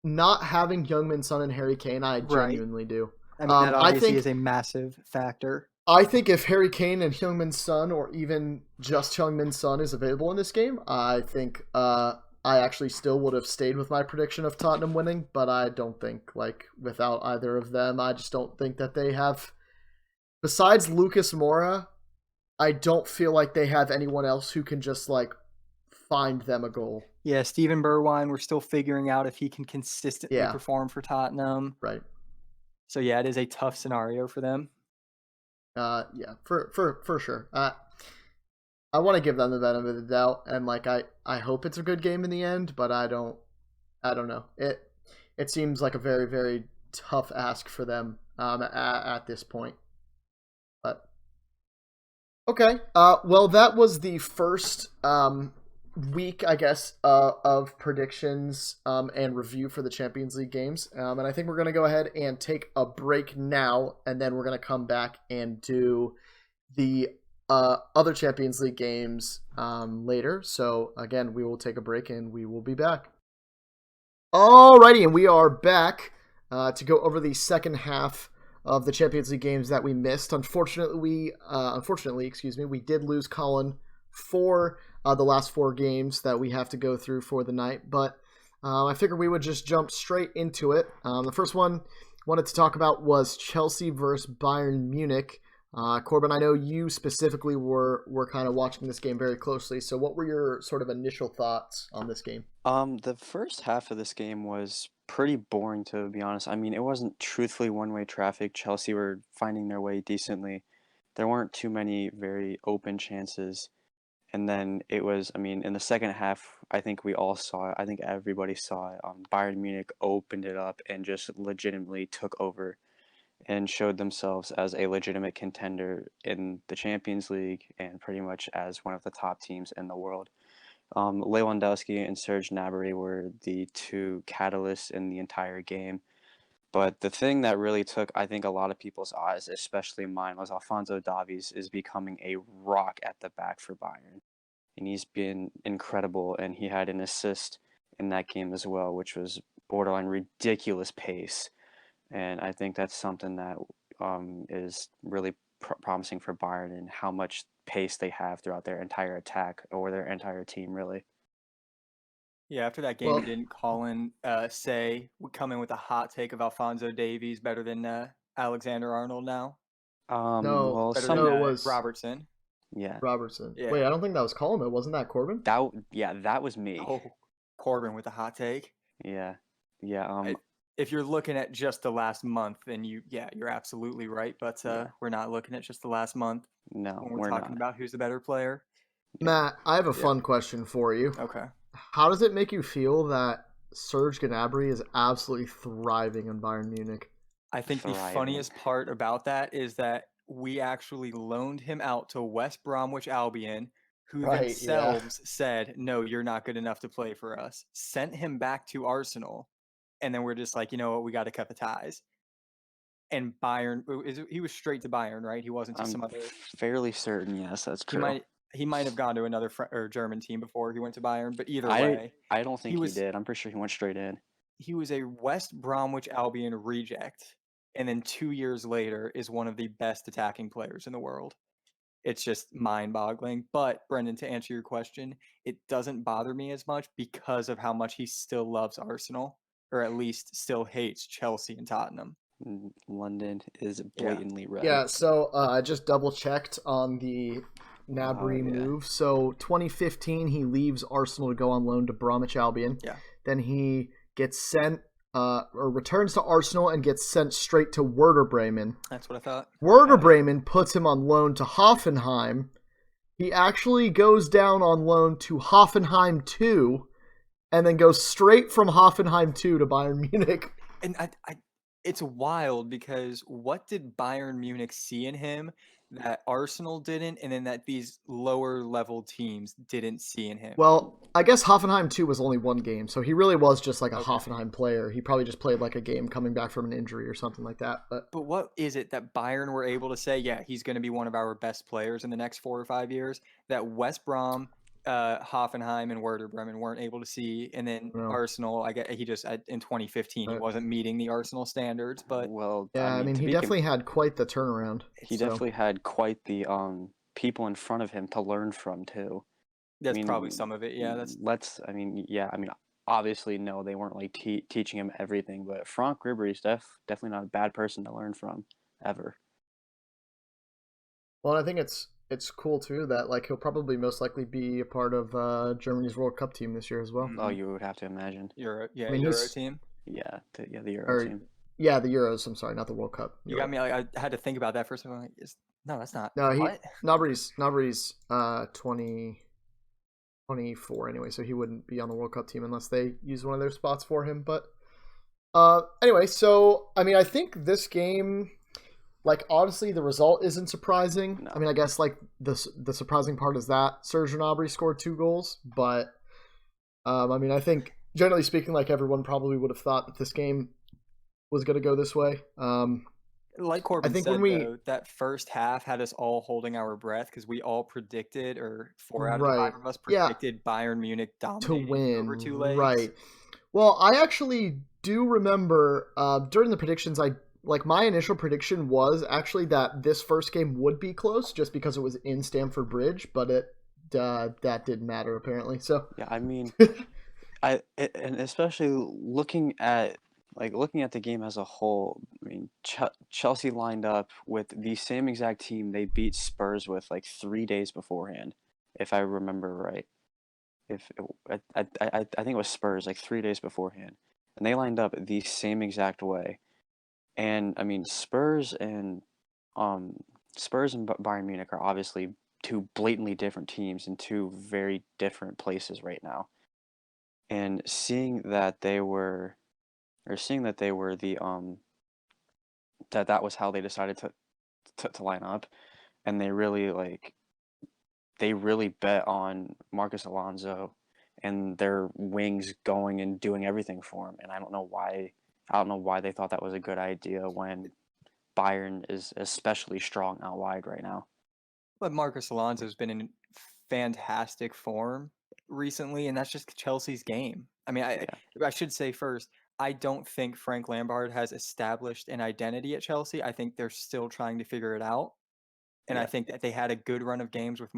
not having Heung-min Son and Harry Kane. I genuinely do. I mean, that obviously is a massive factor. I think if Harry Kane and Heung-min Son, or even just Heung-min Son, is available in this game, I think I actually still would have stayed with my prediction of Tottenham winning, but I don't think, without either of them, I just don't think that they have, besides Lucas Moura, I don't feel like they have anyone else who can just, find them a goal. Yeah, Steven Bergwijn, we're still figuring out if he can consistently perform for Tottenham. Right. So, yeah, it is a tough scenario for them. Yeah, for sure. I want to give them the benefit of the doubt, and I hope it's a good game in the end, but I don't know. It seems like a very, very tough ask for them at this point. But okay, well, that was the first week, I guess, of predictions and review for the Champions League games. And I think we're going to go ahead and take a break now, and then we're going to come back and do the other Champions League games later. So, again, we will take a break, and we will be back. Alrighty, and we are back to go over the second half of the Champions League games that we missed. Unfortunately, we did lose Colin for the last 4 games that we have to go through for the night, but I figured we would just jump straight into it. The first one I wanted to talk about was Chelsea versus Bayern Munich. Corbin, I know you specifically were kind of watching this game very closely, so what were your sort of initial thoughts on this game? The first half of this game was pretty boring, to be honest. I mean, it wasn't truthfully one-way traffic. Chelsea were finding their way decently. There weren't too many very open chances. And then it was, I mean, in the second half, I think we all saw it. I think everybody saw it. Bayern Munich opened it up and just legitimately took over and showed themselves as a legitimate contender in the Champions League and pretty much as one of the top teams in the world. Lewandowski and Serge Gnabry were the 2 catalysts in the entire game. But the thing that really took, I think, a lot of people's eyes, especially mine, was Alphonso Davies is becoming a rock at the back for Bayern. And he's been incredible, and he had an assist in that game as well, which was borderline ridiculous pace. And I think that's something that is really promising for Bayern and how much pace they have throughout their entire attack or their entire team, really. Yeah, after that game, didn't Colin say we come in with a hot take of Alphonso Davies better than Alexander Arnold now? No, well, Better some than it was Robertson. yeah, Robertson. Yeah. Wait, I don't think that was Colin, though. Wasn't that Corbin? that was me. Oh, Corbin with a hot take. Yeah. If you're looking at just the last month, then you're absolutely right. But we're not looking at just the last month No, when we're we're talking not. about who's the better player. Matt, I have a fun question for you. Okay. How does it make you feel that Serge Gnabry is absolutely thriving in Bayern Munich? I think the funniest part about that is that we actually loaned him out to West Bromwich Albion, who themselves said, "No, you're not good enough to play for us." Sent him back to Arsenal, and then we're just like, you know what, we got to cut the ties. And Bayern, he was straight to Bayern, right? He wasn't to some other. Fairly certain, yes, that's true. He might have gone to another German team before he went to Bayern, but either way, I don't think he did. I'm pretty sure he went straight in. He was a West Bromwich Albion reject, and then 2 years later is one of the best attacking players in the world. It's just mind-boggling. But Brendan, to answer your question, it doesn't bother me as much because of how much he still loves Arsenal, or at least still hates Chelsea and Tottenham. London is blatantly red. Yeah, so I just double-checked on the Gnabry move. So 2015, he leaves Arsenal to go on loan to Bromwich Albion. Yeah. Then he gets sent or returns to Arsenal and gets sent straight to Werder Bremen. That's what I thought. Werder Bremen puts him on loan to Hoffenheim. He actually goes down on loan to Hoffenheim 2 and then goes straight from Hoffenheim 2 to Bayern Munich. And it's wild because what did Bayern Munich see in him that Arsenal didn't, and then that these lower level teams didn't see in him? Well, I guess Hoffenheim 2 was only 1 game, so he really was just like a Hoffenheim player. He probably just played like a game coming back from an injury or something like that. But what is it that Bayern were able to say, yeah, he's going to be one of our best players in the next 4 or 5 years, that West Brom, Hoffenheim, and Werder Bremen weren't able to see, and then Arsenal, I guess he just in 2015 he wasn't meeting the Arsenal standards, but I mean he definitely had quite the turnaround. He definitely had quite the people in front of him to learn from too. That's probably some of it. Yeah, obviously no, they weren't like teaching him everything, but Frank Ribery's definitely not a bad person to learn from ever. Well, I think it's cool too that like he'll probably most likely be a part of Germany's World Cup team this year as well. Oh, you would have to imagine. Euro team. Yeah, the Euro team. Yeah, the Euros. I'm sorry, not the World Cup. You got me. I had to think about that for a second. I'm like, no, that's not. No, Gnabry's 2024 anyway, so he wouldn't be on the World Cup team unless they use one of their spots for him. But anyway, so I mean, I think this game like honestly, the result isn't surprising. No. I mean, I guess like the surprising part is that Serge Gnabry scored 2 goals, but I mean, I think generally speaking, like everyone probably would have thought that this game was going to go this way. Like Corbin I think said, when we though, that first half had us all holding our breath because we all predicted, or 4 out of the 5 right, of us yeah, predicted Bayern Munich to dominating win, over 2 legs. right. Well, I actually do remember during the predictions, my initial prediction was actually that this first game would be close just because it was in Stamford Bridge, but that didn't matter apparently. So Yeah, I mean, and especially looking at the game as a whole. I mean, Chelsea lined up with the same exact team they beat Spurs with like 3 days beforehand, if I remember right. If I think it was Spurs like 3 days beforehand, and they lined up the same exact way. And I mean, Spurs and Bayern Munich are obviously two blatantly different teams in two very different places right now. And seeing that they were the that was how they decided to line up, and they really bet on Marcus Alonso and their wings going and doing everything for him. And I don't know why they thought that was a good idea when Bayern is especially strong out wide right now. But Marcus Alonso's been in fantastic form recently, and that's just Chelsea's game. I mean, I should say first, I don't think Frank Lampard has established an identity at Chelsea. I think they're still trying to figure it out. And I Yeah. think that they had a good run of games with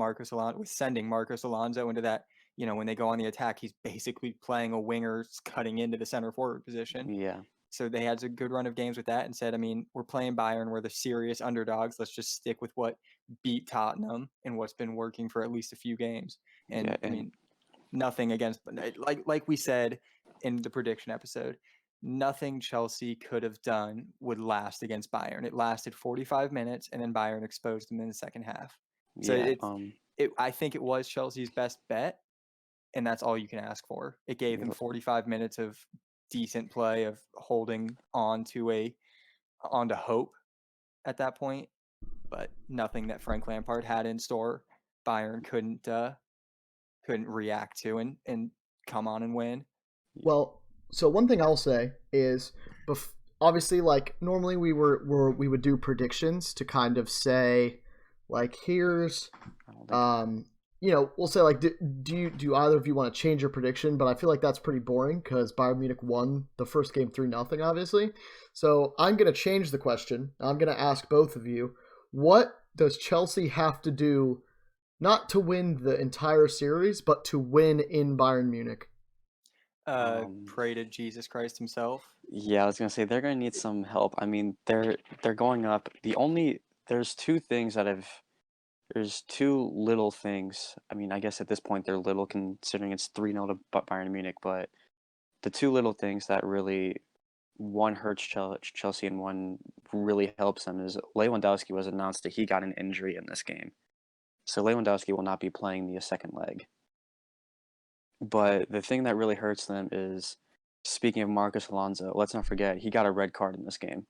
sending Marcus Alonso into that, when they go on the attack, he's basically playing a winger cutting into the center forward position. Yeah. So they had a good run of games with that and said, I mean, we're playing Bayern, we're the serious underdogs. Let's just stick with what beat Tottenham and what's been working for at least a few games. And, Yeah, I mean, nothing against, like we said in the prediction episode, nothing Chelsea could have done would last against Bayern. It lasted 45 minutes, and then Bayern exposed them in the second half. So yeah, I think it was Chelsea's best bet, and that's all you can ask for. It gave them 45 minutes of decent play, of holding on to hope at that point, but nothing that Frank Lampard had in store. Bayern couldn't react to and come on and win. Well, so one thing I'll say is, obviously, like normally we would do predictions to kind of say, like here's, we'll say like, do either of you want to change your prediction? But I feel like that's pretty boring because Bayern Munich won the first game 3-0, obviously. So I'm gonna change the question. I'm gonna ask both of you, what does Chelsea have to do, not to win the entire series, but to win in Bayern Munich? Pray to Jesus Christ himself. Yeah, I was gonna say they're gonna need some help. I mean, they're going up. There's two little things. I mean, I guess at this point they're little considering it's 3-0 to Bayern Munich, but the two little things that really, one hurts Chelsea and one really helps them, is Lewandowski was announced that he got an injury in this game. So Lewandowski will not be playing the second leg. But the thing that really hurts them is, speaking of Marcus Alonso, let's not forget he got a red card in this game.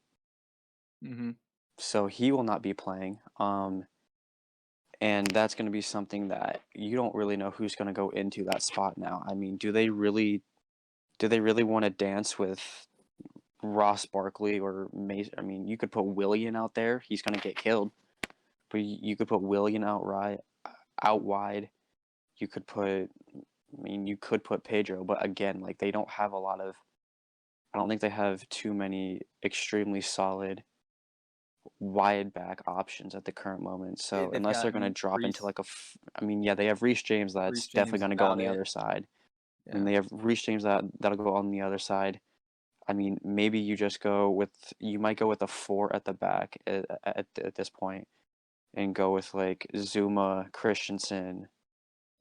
Mm-hmm. So he will not be playing. And that's going to be something that you don't really know who's going to go into that spot now. I mean, do they really want to dance with Ross Barkley or Mason? I mean, you could put Willian out there. He's going to get killed. But you could put Willian out wide. You could put Pedro, but again, like they don't have a lot of. I don't think they have too many extremely solid wide back options at the current moment. So unless they're going to drop into like they have Reece James that's definitely going to go on the other side. Yeah. And they have Reece James that'll go on the other side. I mean, maybe you might go with a 4 at the back at this point, and go with like Zuma, Christensen,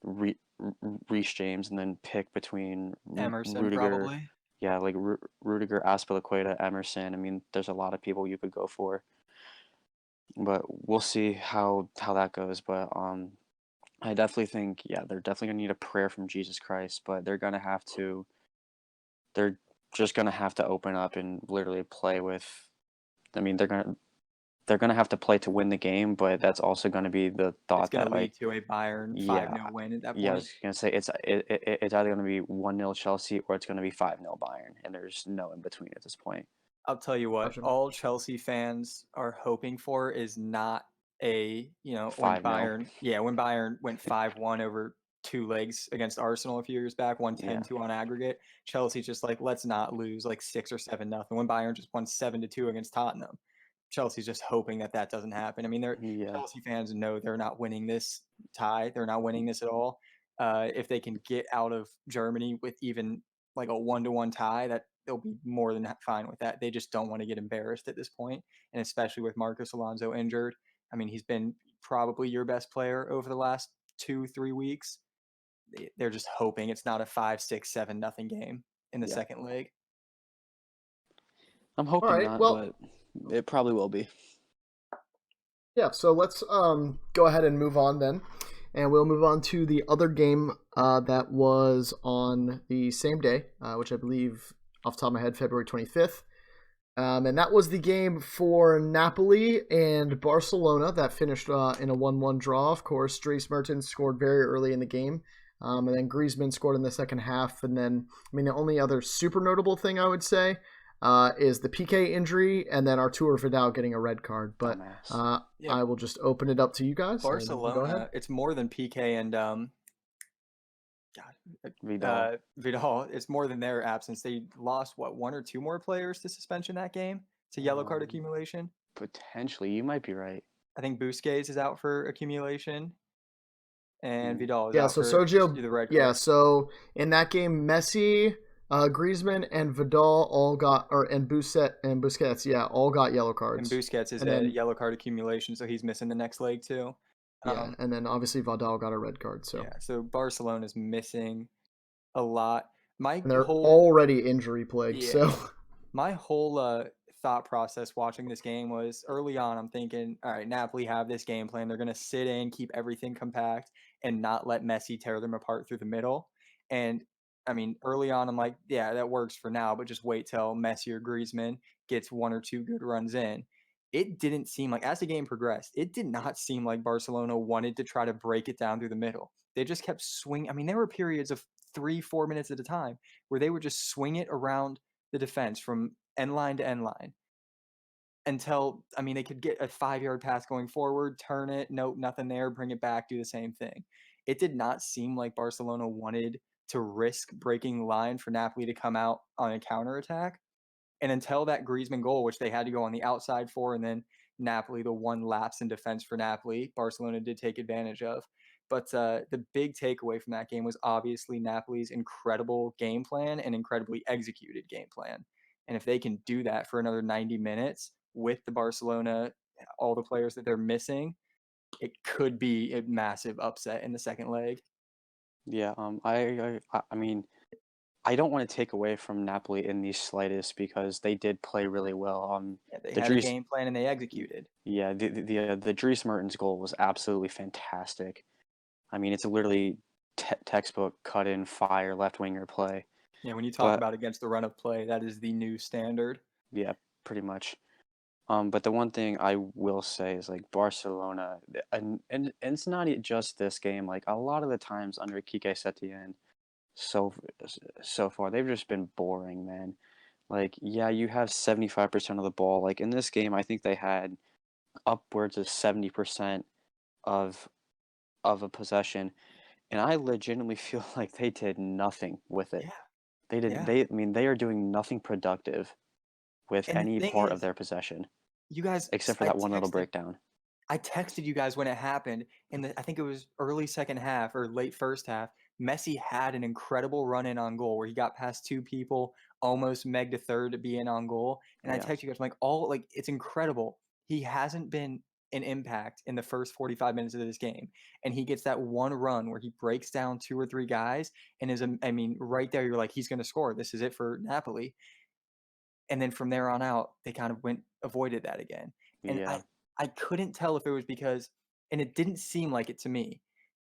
Reece James, and then pick between Emerson, Rudiger. probably. Yeah, like Rudiger, Azpilicueta, Emerson. I mean, there's a lot of people you could go for, but we'll see how that goes. But I definitely think they're definitely gonna need a prayer from Jesus Christ, but they're just gonna have to open up and literally play with. I mean, they're going to have to play to win the game, but that's also going to be the It's thought going that to lead to a Bayern 5-0 win at that point. I was going to say it's either going to be 1-0 Chelsea or it's going to be 5-0 Bayern, and there's no in between at this point. I'll tell you what, Gotcha. all Chelsea fans are hoping for is not a, when 5-0. Bayern went 5-1 over 2 legs against Arsenal a few years back, won 10-2 on aggregate. Chelsea's just like, let's not lose like 6 or 7-0. When Bayern just won 7-2 against Tottenham. Chelsea's just hoping that doesn't happen. I mean, Chelsea fans know they're not winning this tie. They're not winning this at all. If they can get out of Germany with even like a 1-1 tie, that they'll be more than fine with that. They just don't want to get embarrassed at this point, and especially with Marcos Alonso injured. I mean, he's been probably your best player over the last 2-3 weeks. They're just hoping it's not a 5-6-7-0 game in the second leg. I'm hoping not, but it probably will be. Yeah, so let's go ahead and move on then. And we'll move on to the other game that was on the same day, which I believe, off the top of my head, February 25th. And that was the game for Napoli and Barcelona that finished in a 1-1 draw. Of course, Dries Mertens scored very early in the game. And then Griezmann scored in the second half. And then, the only other super notable thing I would say is the PK injury and then Arturo Vidal getting a red card. But I will just open it up to you guys. Barcelona, go ahead. It's more than PK and Vidal. It's more than their absence. They lost, 1 or 2 more players to suspension that game, to yellow card accumulation? Potentially. You might be right. I think Busquets is out for accumulation. And Vidal is out for Sergio, the red card. Yeah, so in that game, Messi, Griezmann, and Vidal all got, and Busquets, all got yellow cards. And Busquets is a yellow card accumulation, so he's missing the next leg too. Yeah, and then obviously Vidal got a red card. So so Barcelona's missing a lot. And they're already injury plagued. So my whole thought process watching this game was, early on I'm thinking, all right, Napoli have this game plan. They're going to sit in, keep everything compact, and not let Messi tear them apart through the middle. And early on I'm like, yeah, that works for now, but just wait till Messi or Griezmann gets 1 or 2 good runs in. It didn't seem like, as the game progressed, it did not seem like Barcelona wanted to try to break it down through the middle. They just kept swinging. There were periods of 3-4 minutes at a time where they would just swing it around the defense from end line to end line until, they could get a 5-yard pass going forward, turn it, nope, nothing there, bring it back, do the same thing. It did not seem like Barcelona wanted to risk breaking the line for Napoli to come out on a counterattack. And until that Griezmann goal, which they had to go on the outside for, and then Napoli, the one lapse in defense for Napoli, Barcelona did take advantage of. But the big takeaway from that game was obviously Napoli's incredible game plan and incredibly executed game plan. And if they can do that for another 90 minutes with the Barcelona, all the players that they're missing, it could be a massive upset in the second leg. Yeah, I don't want to take away from Napoli in the slightest because they did play really well. They had a game plan and they executed. Yeah, the Dries Mertens goal was absolutely fantastic. It's literally textbook cut in fire left winger play. Yeah, when you talk about against the run of play, that is the new standard. Yeah, pretty much. But the one thing I will say is like Barcelona, and it's not just this game. Like a lot of the times under Quique Setien, so far they've just been boring, man. Like, yeah, you have 75% of the ball. Like in this game, I think they had upwards of 70% of a possession, and I legitimately feel like they did nothing with it. Yeah. They didn't. They are doing nothing productive with any part of their possession. You guys, except for that one little breakdown. I texted you guys when it happened, and I think it was early second half or late first half. Messi had an incredible run in on goal where he got past 2 people, almost megged a third to be in on goal. And I texted you guys, I'm like, it's incredible. He hasn't been an impact in the first 45 minutes of this game, and he gets that one run where he breaks down 2 or 3 guys and is, right there, you're like, he's going to score. This is it for Napoli. And then from there on out, they kind of avoided that again. And I couldn't tell if it was because, and it didn't seem like it to me,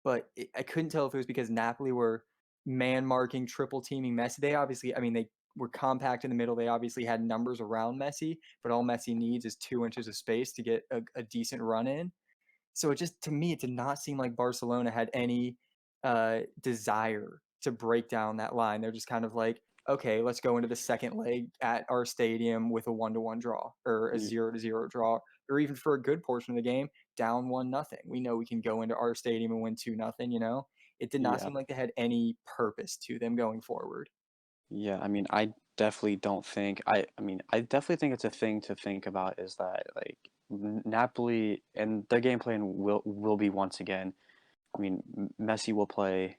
but I couldn't tell if it was because Napoli were man marking, triple teaming Messi. They obviously, they were compact in the middle. They obviously had numbers around Messi, but all Messi needs is 2 inches of space to get a decent run in. So it just, to me, it did not seem like Barcelona had any desire to break down that line. They're just kind of like, okay, let's go into the second leg at our stadium with a 1-1 draw or a Ye- 0-0 draw, or even for a good portion of the game, down 1-0. We know we can go into our stadium and win 2-0. It did not Yeah. seem like they had any purpose to them going forward. Yeah, I mean, I definitely don't think I definitely think it's a thing to think about is that like Napoli and their game plan will be once again. I mean, Messi will play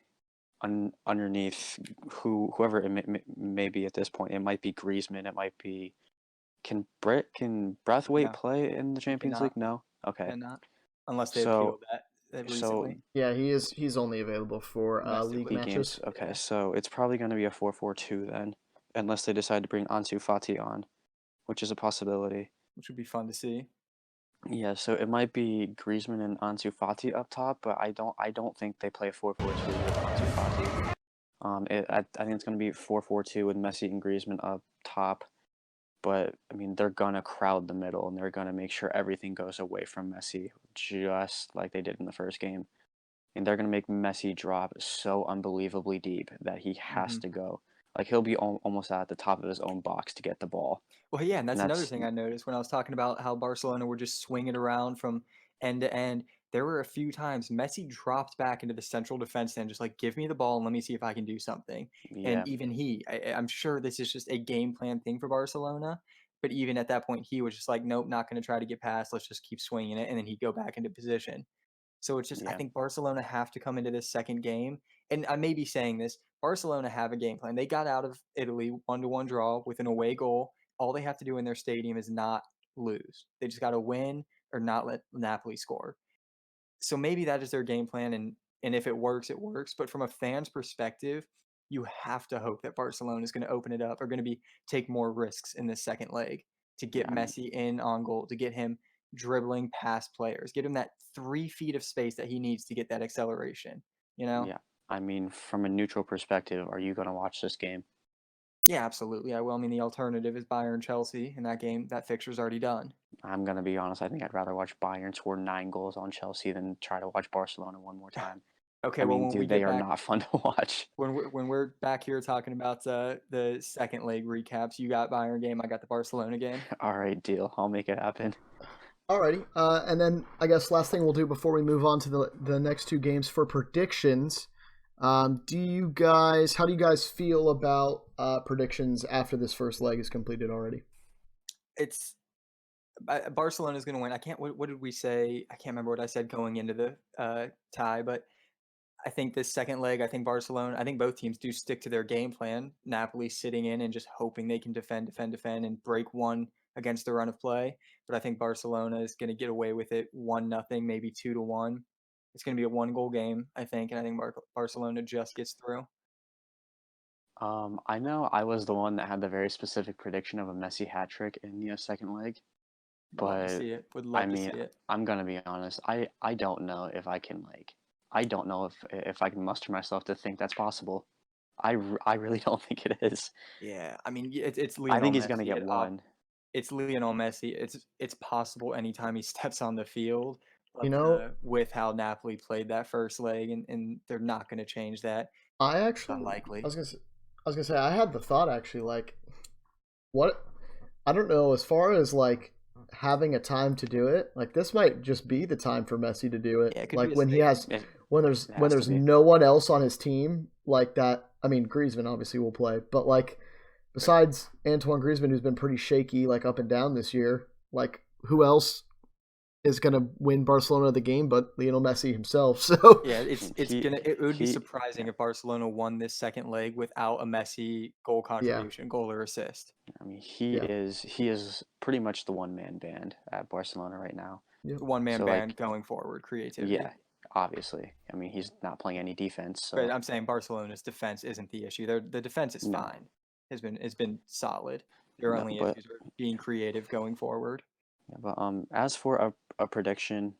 underneath whoever it may be at this point. It might be Griezmann. It might be can Braithwaite No, play in the Champions cannot, League? No. Okay. cannot, unless they So appealed that so recently. Yeah, he's only available for league Domestically. league matches. games. Okay, Yeah, so it's probably going to be a 4-4-2 then, unless they decide to bring Ansu Fati on, which is a possibility. which would be fun to see. Yeah, so it might be Griezmann and Ansu Fati up top, but I don't think they play 4-4-2 with Ansu Fati. I think it's going to be 4-4-2 with Messi and Griezmann up top, but I mean they're gonna crowd the middle and they're gonna make sure everything goes away from Messi, just like they did in the first game. And they're gonna make Messi drop so unbelievably deep that he has Hmm. to go. Like he'll be almost at the top of his own box to get the ball, Well, yeah, and and that's another that's thing I noticed when I was talking about how Barcelona were just swinging around from end to end. There were a few times Messi dropped back into the central defense and just like, give me the ball and let me see if I can do something. And yeah, even I'm sure this is just a game plan thing for Barcelona. But even at that point, he was just like, nope, not going to try to get past. Let's just keep swinging it. And then he'd go back into position. So it's just, I yeah, think Barcelona have to come into this second game. And I may be saying this, Barcelona have a game plan. They got out of Italy 1-1 draw with an away goal. All they have to do in their stadium is not lose. They just got to win or not let Napoli score. So maybe that is their game plan, and if it works, it works. But from a fan's perspective, you have to hope that Barcelona is going to open it up, or going to be take more risks in this second leg to get yeah, Messi in on goal, to get him dribbling past players, get him that 3 feet of space that he needs to get that acceleration. You know? yeah. I mean, from a neutral perspective, are you gonna watch this game? Yeah, absolutely. I will. I mean, the alternative is Bayern Chelsea, and that game, that fixture's already done. I'm gonna be honest. I think I'd rather watch Bayern score 9 goals on Chelsea than try to watch Barcelona one more time. Okay, I well, mean, when we dude, they get are back not fun to watch. when we're back here talking about the second leg recaps, you got Bayern game, I got the Barcelona game. All right, deal. I'll make it happen. Alrighty, and then I guess last thing we'll do before we move on to the next two games for predictions. How do you guys feel about predictions after this first leg is completed already? It's Barcelona's going to win. I can't. What did we say? I can't remember what I said going into the tie, but I think this second leg, I think Barcelona, I think both teams do stick to their game plan. Napoli sitting in and just hoping they can defend, and break one against the run of play. But I think Barcelona is going to get away with it 1-0, maybe 2-1. It's going to be a 1-goal game, I think, and I think Barcelona just gets through. I know I was the one that had the very specific prediction of a Messi hat trick in the second leg, Would love to but see it. Would I love to see mean, it. I'm gonna be honest. I don't know if I can I don't know if I can muster myself to think that's possible. I really don't think it is. Yeah, I mean, it's I Lionel think he's gonna Messi. get one. It's Lionel Messi. It's possible anytime he steps on the field, You but know, with how Napoli played that first leg, and they're not going to change that. I It's actually, unlikely. I was gonna say, I had the thought actually, like, what? I don't know. As far as like having a time to do it, like this might just be the time for Messi to do it. Yeah, it could Like be a when he statement. has, It, when it has to there's be. no one else on his team like that. I mean, Griezmann obviously will play, but like besides Antoine Griezmann, who's been pretty shaky, like up and down this year, like who else is gonna win Barcelona the game but Lionel Messi himself? So Yeah, He it would be he surprising yeah. if Barcelona won this second leg without a Messi goal yeah, contribution, goal or assist. I mean, yeah, he is pretty much the one man band at Barcelona right now. yeah. One man So band like, going forward, creativity. yeah, obviously. I mean, he's not playing any defense, But so I'm saying Barcelona's defense isn't the issue. The defense is no. fine. Has been solid. Their No, only but issues are being creative going forward. yeah, but as for a prediction,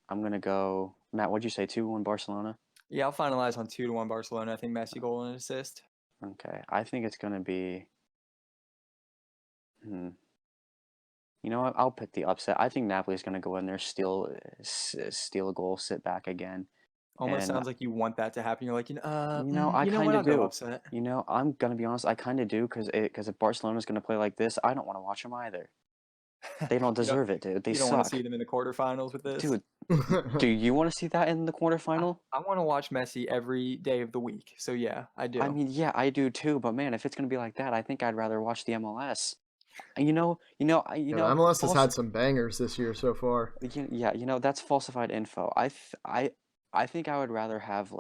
I'm gonna go. Matt, what'd you say? 2-1 Barcelona. Yeah, I'll finalize on 2-1 Barcelona. I think Messi goal and assist. Okay, I think it's gonna be You know what? I'll pick the upset. I think Napoli's going to go in there, steal a goal, sit back again. Almost And sounds like you want that to happen. You're like, I you know kind what? I'll of go do. upset. You know, I'm gonna be honest. I kind of do because if Barcelona's gonna play like this, I don't want to watch them either. They don't deserve it, dude. They You don't want to suck, see them in the quarterfinals with this. dude. Do you want to see that in the quarterfinal? I want to watch Messi every day of the week. So yeah, I do. I mean, yeah, I do too. But man, if it's gonna be like that, I think I'd rather watch the MLS. And you know, MLS has had some bangers this year so far. Yeah, that's falsified info. I think I would rather have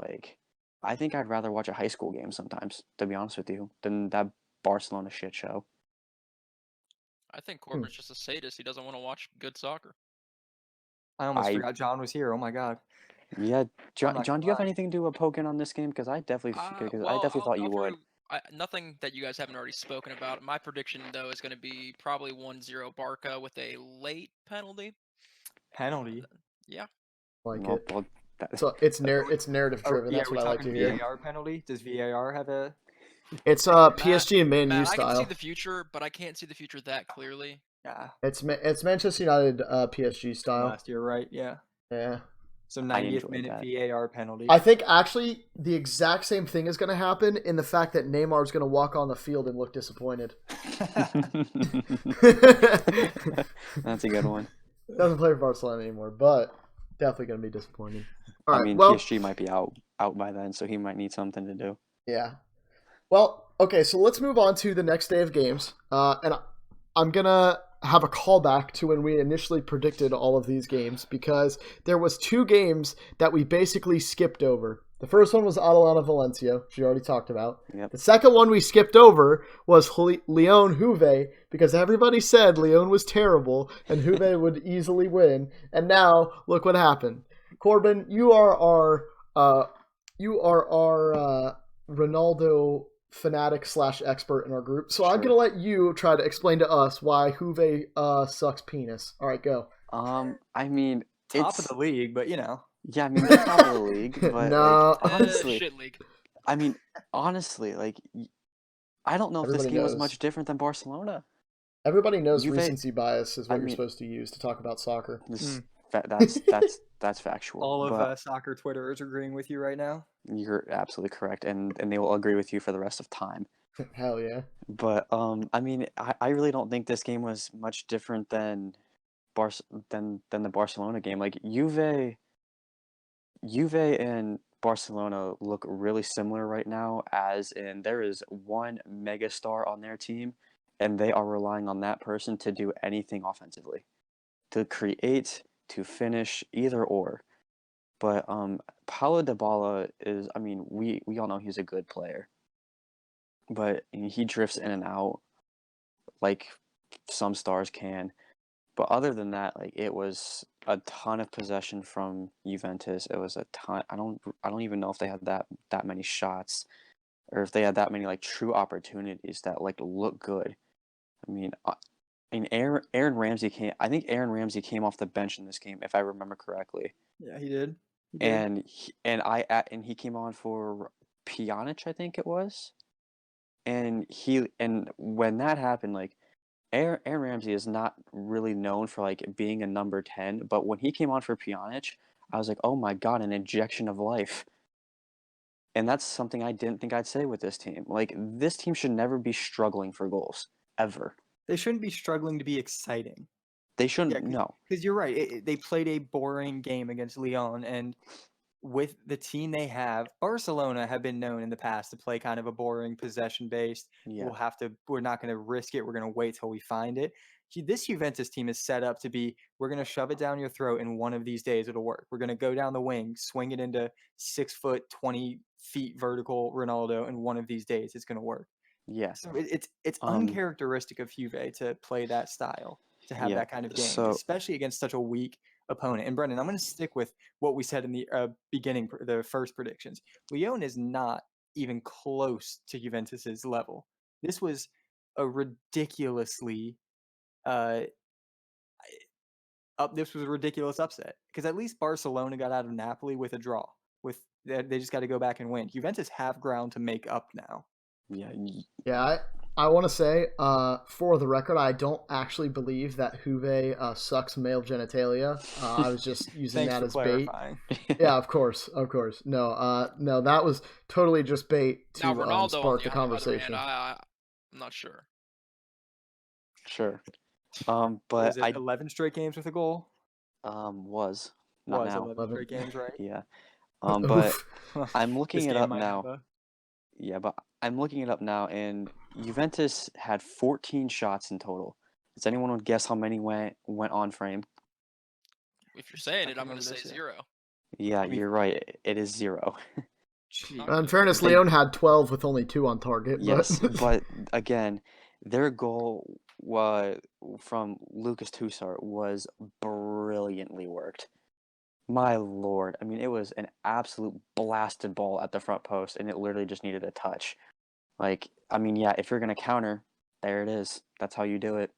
I think I'd rather watch a high school game sometimes, to be honest with you, than that Barcelona shit show. I think Corbin's just a sadist. He doesn't want to watch good soccer. I almost forgot John was here. Oh my god. Yeah, John, not do gonna you have lie. anything to do with poking on this game? Because I definitely thought you would. Nothing that you guys haven't already spoken about. My prediction, though, is going to be probably 1-0 Barca with a late penalty. Penalty. Yeah. Like Well, it. well, So it's narrative driven. Yeah, That's we're what I like to talking hear. VAR penalty. Does VAR have a? It's PSG and Man U Matt, I can see style. the future, but I can't see the future that clearly. Yeah. It's Manchester United PSG style. Last year, right? Yeah. Yeah. So 90th minute that. VAR penalty. I think actually the exact same thing is going to happen in the fact that Neymar is going to walk on the field and look disappointed. That's a good one. Doesn't play for Barcelona anymore, but definitely going to be disappointed. All right, I mean, well, PSG might be out by then, so he might need something to do. yeah. Well, okay, so let's move on to the next day of games. And I'm going to have a callback to when we initially predicted all of these games because there was two games that we basically skipped over. The first one was Atalanta Valencia, which we already talked about. Yep. The second one we skipped over was Lyon Juve because everybody said Lyon was terrible and Juve would easily win. And now look what happened. Corbin, you are our Ronaldo fanatic / expert in our group. So Sure. I'm going to let you try to explain to us why Juve sucks penis. All right, go. I mean, top of the league, but yeah, I mean, they're top of the league, but No. honestly, Shit league. I mean, honestly, I don't know if this Everybody game was knows. much different than Barcelona. Everybody knows Juve- recency bias is what I you're mean- supposed to use to talk about soccer. That's factual. all of but soccer Twitter is agreeing with you right now. you're absolutely correct, and they will agree with you for the rest of time. Hell yeah. But I mean, I really don't think this game was much different than the Barcelona game. Like Juve and Barcelona look really similar right now, as in there is one megastar on their team, and they are relying on that person to do anything offensively, to create, to finish, either or. But Paulo Dybala is, I mean, we all know he's a good player, but he drifts in and out like some stars can. But other than that, it was a ton of possession from Juventus. It was a ton. I don't even know if they had that many shots, or if they had that many true opportunities that look good. I mean, Aaron Ramsey came. I think Aaron Ramsey came off the bench in this game, if I remember correctly. Yeah, he did. And he came on for Pjanic, I think it was. And when that happened, Aaron Ramsey is not really known for being a number 10, but when he came on for Pjanic, I was like, oh my god, an injection of life. And that's something I didn't think I'd say with this team. This team should never be struggling for goals, ever. They shouldn't be struggling to be exciting. They shouldn't. No, because you're right. They played a boring game against Lyon, and with the team they have, Barcelona have been known in the past to play kind of a boring possession-based. Yeah. We're not going to risk it. We're going to wait till we find it. This Juventus team is set up to be, we're going to shove it down your throat, and one of these days it'll work. We're going to go down the wing, swing it into 6 foot, 20 feet vertical Ronaldo, and one of these days it's going to work. Yeah. So it's uncharacteristic of Juve to play that style, to have that kind of game, especially against such a weak opponent. And Brendan, I'm going to stick with what we said in the beginning, the first predictions. Lyon is not even close to Juventus's level. This was a ridiculously this was a ridiculous upset, because at least Barcelona got out of Napoli with a draw. They just got to go back and win. Juventus have ground to make up now. Yeah. Yeah, I want to say, for the record, I don't actually believe that Juve sucks male genitalia. I was just using Thanks that for as bait. clarifying. Yeah, of course. No, that was totally just bait Now to Ronaldo spark on the the other conversation. hand, I'm not sure. Sure. Was But it 11 straight games with a goal? was not Was now. 11 straight games, right? Yeah. But Oof. I'm This looking it game up might have now. a... Yeah, but I'm looking it up now, and Juventus had 14 shots in total. Does anyone want to guess how many went on frame? If you're saying I it, can I'm going to remember say this, yeah. 0. Yeah, Give me- you're right. It is 0. Jeez. In fairness, Leon had 12 with only 2 on target. Yes, But but again, their goal from Lucas Toussaint was brilliantly worked. My lord. I mean, it was an absolute blasted ball at the front post, and it literally just needed a touch. Like, I mean, yeah, if you're going to counter, there it is. That's how you do it.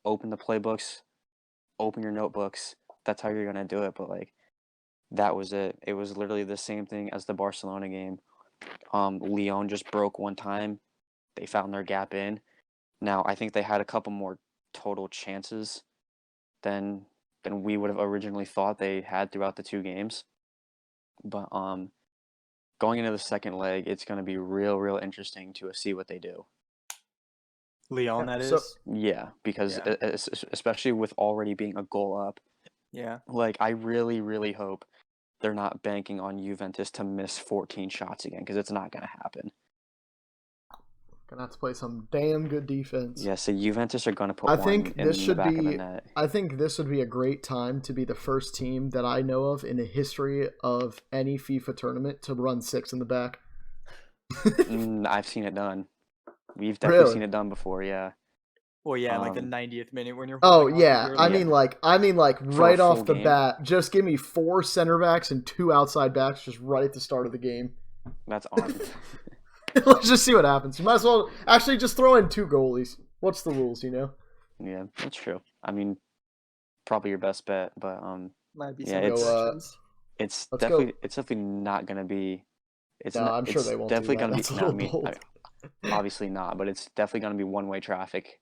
Open the playbooks, open your notebooks. That's how you're going to do it. But, like, that was it. It was literally the same thing as the Barcelona game. Lyon just broke one time. They found their gap in. Now, I think they had a couple more total chances than we would have originally thought they had throughout the 2 games. But going into the second leg, it's going to be real interesting to see what they do. Leon, Yeah, that so- is. Yeah, because Yeah. especially with already being a goal up, Yeah. like I really hope they're not banking on Juventus to miss 14 shots again, because it's not going to happen. gonna have to play some damn good defense. Yeah, so Juventus are going to put I one think in this the should back of the be. net. I think this would be a great time to be the first team that I know of in the history of any FIFA tournament to run 6 in the back. I've seen it done. We've definitely Really? seen it done before, yeah. Well, yeah, like the Um, 90th minute when you're. Oh holding on yeah, for I dear life. mean like a right full off the game. bat, just give me 4 center backs and 2 outside backs just right at the start of the game. That's on. Let's just see what happens. You might as well actually just throw in 2 goalies. What's the rules, you know? Yeah, that's true. I mean, probably your best bet, but Might be yeah, some it's corrections. it's Let's definitely not gonna be. It's No, not. I'm sure It's they won't do definitely that. gonna be. That's a No, I little mean, bold. obviously not, but it's definitely gonna be one-way traffic.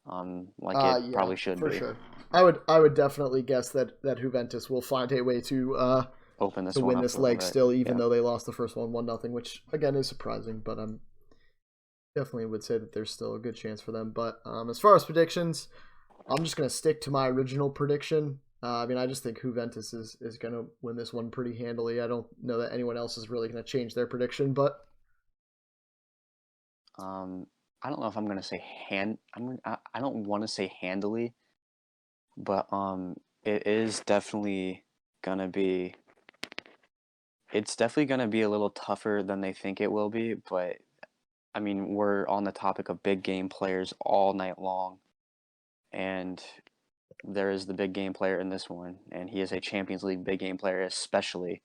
Like it Yeah, probably should for be. sure. I would definitely guess that Juventus will find a way to Open this to one win up this a little leg bit. still, even Yeah. though they lost the first one 1-0, which again is surprising. But I'm definitely would say that there's still a good chance for them. But as far as predictions, I'm just gonna stick to my original prediction. I mean, I just think Juventus is gonna win this one pretty handily. I don't know that anyone else is really gonna change their prediction, but I don't know if I'm gonna say I don't want to say handily, but it is definitely gonna be. It's definitely gonna be a little tougher than they think it will be, but I mean, we're on the topic of big game players all night long, and there is the big game player in this one, and he is a Champions League big game player, especially.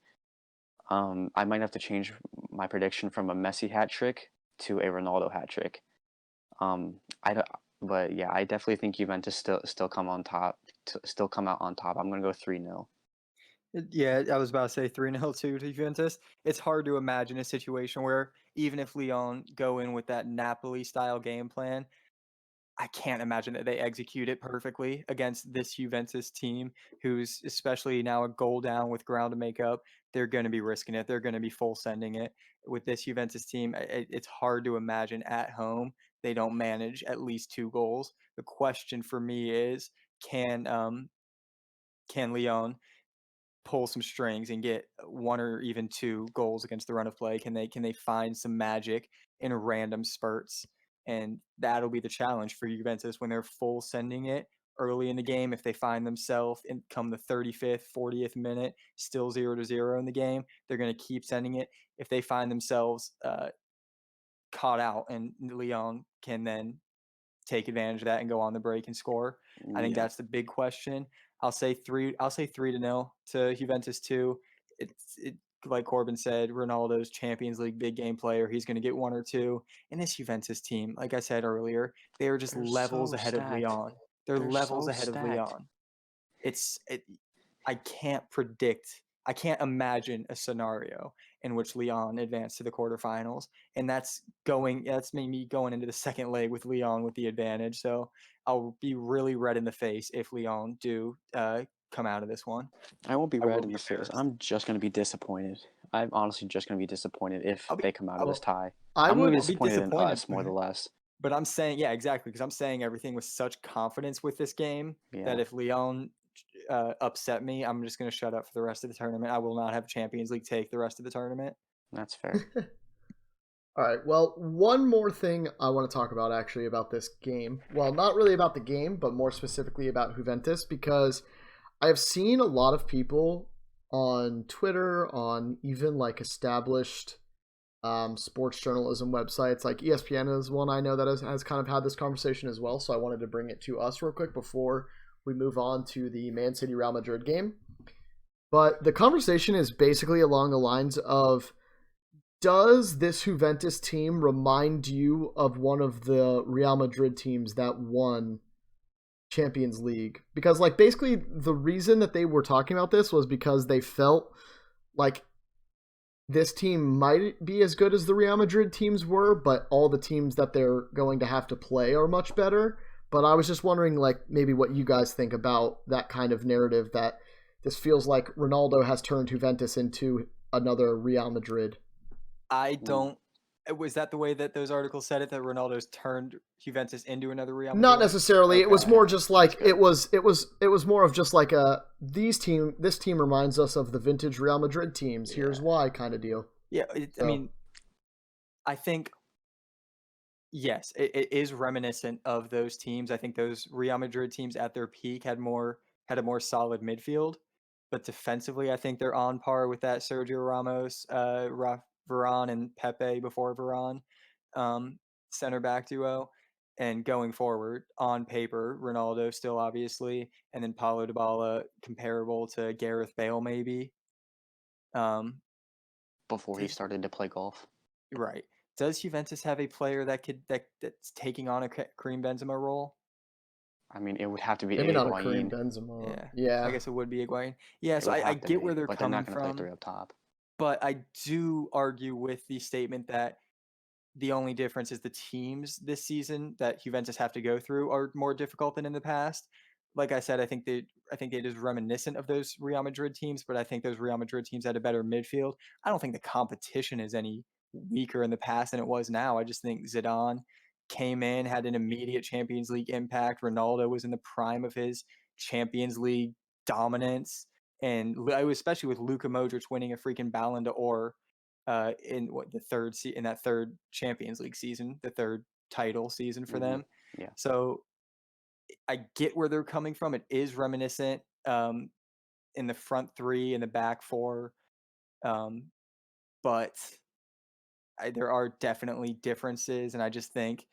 I might have to change my prediction from a Messi hat trick to a Ronaldo hat trick. I don't, but yeah, I definitely think Juventus still come on top, still come out on top. I'm gonna go 3-0. Yeah, I was about to say 3-0 to Juventus. It's hard to imagine a situation where even if Lyon go in with that Napoli style game plan, I can't imagine that they execute it perfectly against this Juventus team, who's especially now a goal down with ground to make up. They're going to be risking it. They're going to be full sending it. With this Juventus team, it's hard to imagine at home they don't manage at least 2 goals. The question for me is, can Lyon pull some strings and get 1 or even 2 goals against the run of play? Can they find some magic in random spurts? And that'll be the challenge for Juventus when they're full sending it early in the game. If they find themselves in come the 35th, 40th minute, still 0-0 in the game, they're going to keep sending it. If they find themselves caught out and Lyon can then take advantage of that and go on the break and score, I think Yeah. that's the big question. I'll say 3-0 to Juventus too. It like Corbin said, Ronaldo's Champions League big game player. He's going to get 1 or 2. And this Juventus team, like I said earlier, they are just They're levels so ahead of stacked. Lyon. They're They're levels so ahead of stacked. Lyon. I can't predict. I can't imagine a scenario in which Lyon advanced to the quarterfinals, and that's made me going into the second leg with Lyon with the advantage. So I'll be really red in the face if Lyon do come out of this one. I won't be red in the face. I'm just going to be disappointed. I'm honestly just going to be disappointed if they come out of this tie. I'm going to be disappointed in us more than less. But I'm saying, yeah, exactly, because I'm saying everything with such confidence with this game that if Lyon upset me, I'm just going to shut up for the rest of the tournament. I will not have Champions League take the rest of the tournament. That's fair. All right. Well, one more thing I want to talk about actually about this game. Well, not really about the game, but more specifically about Juventus, because I have seen a lot of people on Twitter, on even like established sports journalism websites, like ESPN is one I know that has kind of had this conversation as well. So I wanted to bring it to us real quick before we move on to the Man City Real Madrid game. But the conversation is basically along the lines of, does this Juventus team remind you of one of the Real Madrid teams that won Champions League? Because like basically the reason that they were talking about this was because they felt like this team might be as good as the Real Madrid teams were, but all the teams that they're going to have to play are much better. But I was just wondering, like, maybe what you guys think about that kind of narrative, that this feels like Ronaldo has turned Juventus into another Real Madrid. I don't. Was that the way that those articles said it? That Ronaldo's turned Juventus into another Real Madrid? Not necessarily. Okay. It was more just like it was more of just like this team reminds us of the vintage Real Madrid teams. Yeah. Here's why kind of deal. Yeah, I mean, I think yes, it is reminiscent of those teams. I think those Real Madrid teams at their peak had a more solid midfield, but defensively, I think they're on par with that Sergio Ramos, Varane and Pepe before Varane center back duo. And going forward, on paper, Ronaldo still obviously, and then Paulo Dybala comparable to Gareth Bale maybe. Before he started to play golf. Right. Does Juventus have a player that's taking on a Karim Benzema role? I mean, it would have to be maybe not a Karim Benzema. Yeah. I guess it would be Higuain. Yeah, so I get where they're coming from. They're not going to play three up top. But I do argue with the statement that the only difference is the teams this season that Juventus have to go through are more difficult than in the past. Like I said, I think it is reminiscent of those Real Madrid teams, but I think those Real Madrid teams had a better midfield. I don't think the competition is any weaker in the past than it was now. I just think Zidane came in, had an immediate Champions League impact. Ronaldo was in the prime of his Champions League dominance. And especially with Luka Modric winning a freaking Ballon d'Or in that third Champions League season, the third title season for them. Yeah. So I get where they're coming from. It is reminiscent in the front three and the back four, but there are definitely differences, and I just think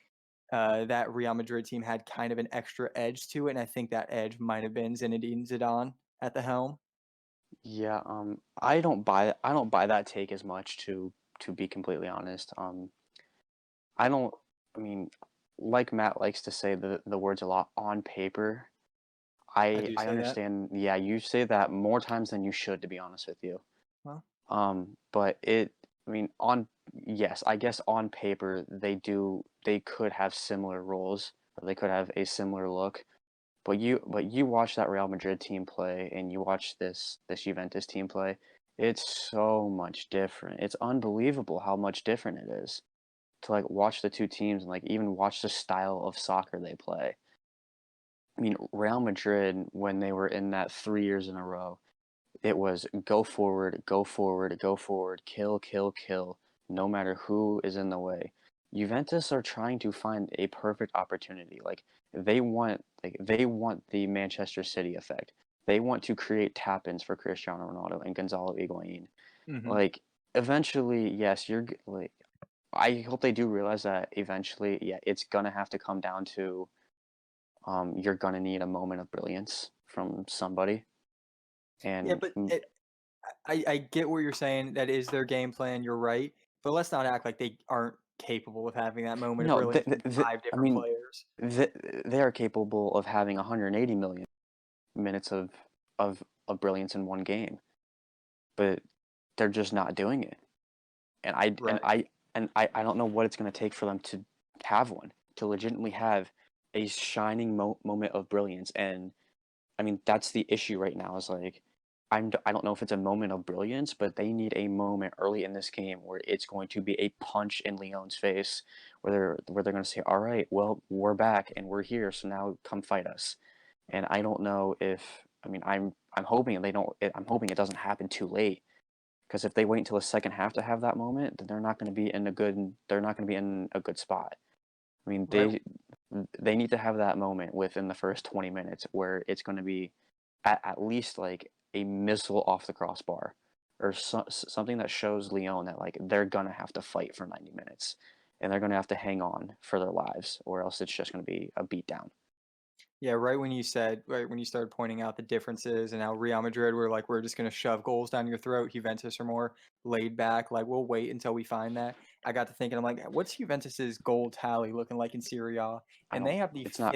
that Real Madrid team had kind of an extra edge to it, and I think that edge might have been Zinedine Zidane at the helm. Yeah, I don't buy that take as much, to be completely honest. I mean, like Matt likes to say the words a lot, on paper. I understand. That. Yeah, you say that more times than you should, to be honest with you. Well, but I guess on paper they could have similar roles, or they could have a similar look. But you watch that Real Madrid team play, and you watch this Juventus team play. It's so much different. It's unbelievable how much different it is to like watch the two teams and like even watch the style of soccer they play. I mean, Real Madrid, when they were in that 3 years in a row, it was go forward, go forward, go forward, kill, kill, kill, no matter who is in the way. Juventus are trying to find a perfect opportunity. Like they want the Manchester City effect. They want to create tap-ins for Cristiano Ronaldo and Gonzalo Higuain. Mm-hmm. Like eventually, yes, I hope they do realize that eventually, yeah, it's gonna have to come down to, you're gonna need a moment of brilliance from somebody. And yeah, but I get what you're saying. That is their game plan. You're right, but let's not act like they aren't capable of having that moment of brilliance from 5 different players. They are capable of having 180 million minutes of brilliance in one game. but they're just not doing it. And I don't know what it's going to take for them to have one, to legitimately have a shining moment of brilliance. And I mean, that's the issue right now. Is like, I don't know if it's a moment of brilliance, but they need a moment early in this game where it's going to be a punch in Lyon's face, where they're going to say, "All right, well, we're back and we're here, so now come fight us." And I don't know if, I mean, I'm hoping they don't. I'm hoping it doesn't happen too late, because if they wait until the second half to have that moment, then they're not going to be in a good. They're not going to be in a good spot. I mean, Right. they need to have that moment within the first 20 minutes where it's going to be at least like a missile off the crossbar, or something that shows Lyon that like they're going to have to fight for 90 minutes and they're going to have to hang on for their lives, or else it's just going to be a beatdown. Yeah, right when you started pointing out the differences and how Real Madrid were like, we're just gonna shove goals down your throat. Juventus are more laid back, like we'll wait until we find that. I got to thinking, I'm like, what's Juventus's goal tally looking like in Serie A? I And don't. they have the It's not.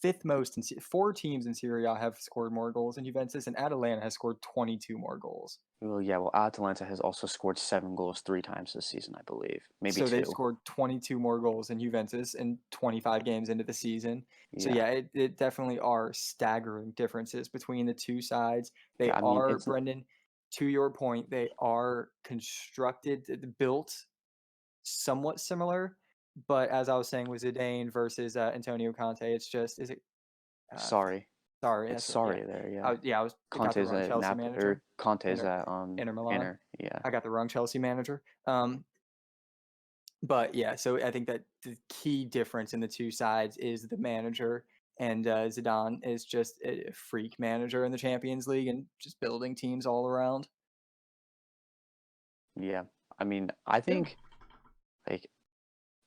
fifth most in four teams in Serie A have scored more goals than Juventus, and Atalanta has scored 22 more goals. Well, yeah. Well, Atalanta has also scored 7 goals 3 times this season, I believe. Maybe So they've 2. scored 22 more goals than Juventus in 25 games into the season. So Yeah. yeah, it definitely are staggering differences between the two sides. They Yeah. I mean, are, it's Brendan, to your point, they are built somewhat similar. But as I was saying with Zidane versus Antonio Conte, it's just, is it? Uh, sorry. sorry, It's that's what. Yeah, sorry there. Yeah. I got the Conte's wrong at Chelsea or manager. Conte's Inter, at Inter Milan. Inter. Yeah. I got the wrong Chelsea manager. But yeah, so I think that the key difference in the two sides is the manager, and Zidane is just a freak manager in the Champions League and just building teams all around. Yeah. I mean, I Yeah. think like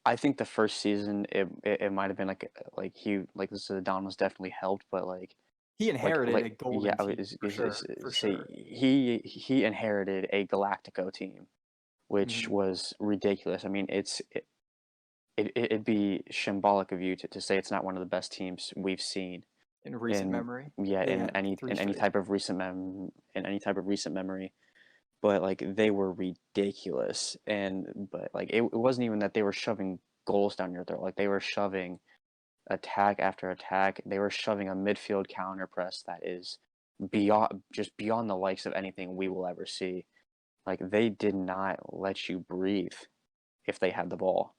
I think the first season it might have been like Zidane was definitely helped, but He inherited a yeah, golden I team was for sure, for say sure. he inherited a Galactico team, which Mhm. was ridiculous. I mean, it'd be symbolic of you to say it's not one of the best teams we've seen In recent in, memory, yeah, they had three in any straight. type of recent memory. But like they were ridiculous, but like it wasn't even that they were shoving goals down your throat. Like they were shoving attack after attack. They were shoving a midfield counter press that is beyond the likes of anything we will ever see. Like they did not let you breathe if they had the ball.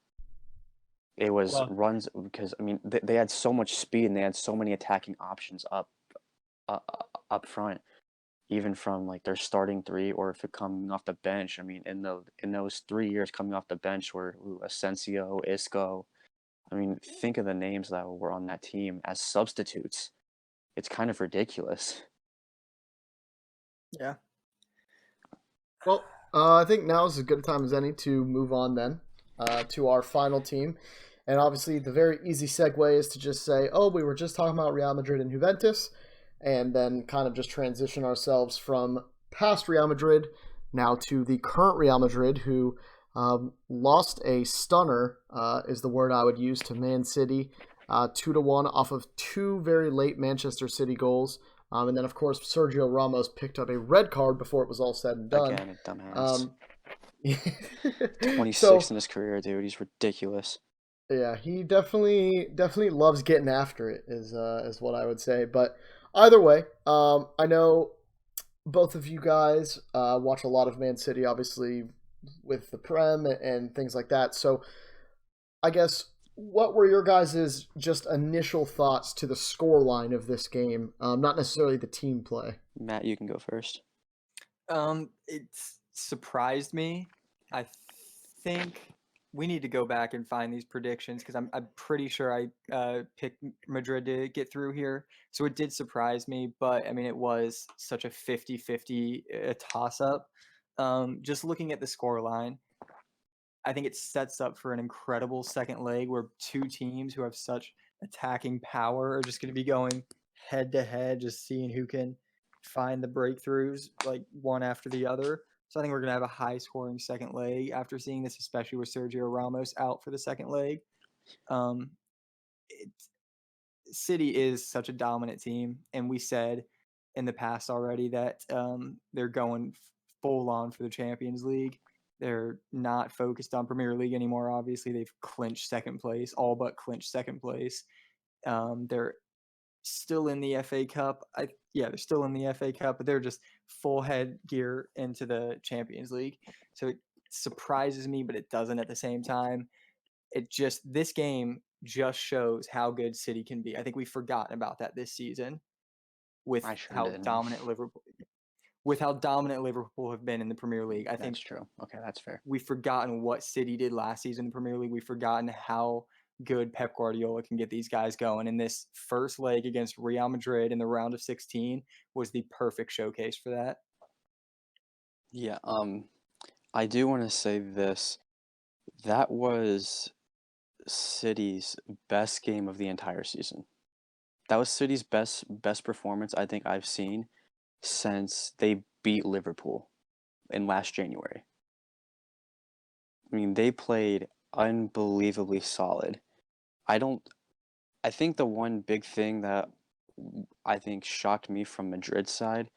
It was Well, runs, because I mean they had so much speed and they had so many attacking options uh, up front, even from like their starting three, or if it coming off the bench. I mean, in those 3 years coming off the bench were Asensio, Isco. I mean, think of the names that were on that team as substitutes. It's kind of ridiculous. yeah. Well, I think now is as good a time as any to move on then to our final team. And obviously, the very easy segue is to just say, oh, we were just talking about Real Madrid and Juventus, and then kind of just transition ourselves from past Real Madrid now to the current Real Madrid, who lost a stunner, is the word I would use, to Man City, 2-1 off of two very late Manchester City goals. And then, of course, Sergio Ramos picked up a red card before it was all said and done. Again, a dumbass. 26th So, in his career, dude. He's ridiculous. yeah, he definitely loves getting after it, is what I would say. But either way, I know both of you guys watch a lot of Man City, obviously, with the Prem and things like that. So I guess, what were your guys' just initial thoughts to the scoreline of this game? Not necessarily the team play. Matt, you can go first. It's surprised me. I think we need to go back and find these predictions because I'm pretty sure I picked Madrid to get through here. So it did surprise me, but I mean, it was such a 50-50 toss up. Just looking at the score line, I think it sets up for an incredible second leg where two teams who have such attacking power are just going to be going head to head, just seeing who can find the breakthroughs like one after the other. So I think we're going to have a high scoring second leg after seeing this, especially with Sergio Ramos out for the second leg. Um, City is such a dominant team, and we said in the past already that they're going full on for the Champions League. They're not focused on Premier League anymore. Obviously, they've clinched second place, all but clinched second place. They're still in the FA Cup. They're still in the FA Cup, but they're just full head gear into the Champions League. So it surprises me, but it doesn't at the same time. This game just shows how good City can be. I think we've forgotten about that this season with I sure how did. dominant Liverpool have been in the Premier League. I think That's true. Okay, that's fair. we've forgotten what City did last season in the Premier League. We've forgotten how good Pep Guardiola can get these guys going. And this first leg against Real Madrid in the round of 16 was the perfect showcase for that. Yeah, I do want to say this. That was City's best game of the entire season. That was City's best performance I think I've seen since they beat Liverpool in last January. I mean, they played unbelievably solid. I think the one big thing that I think shocked me from Madrid's side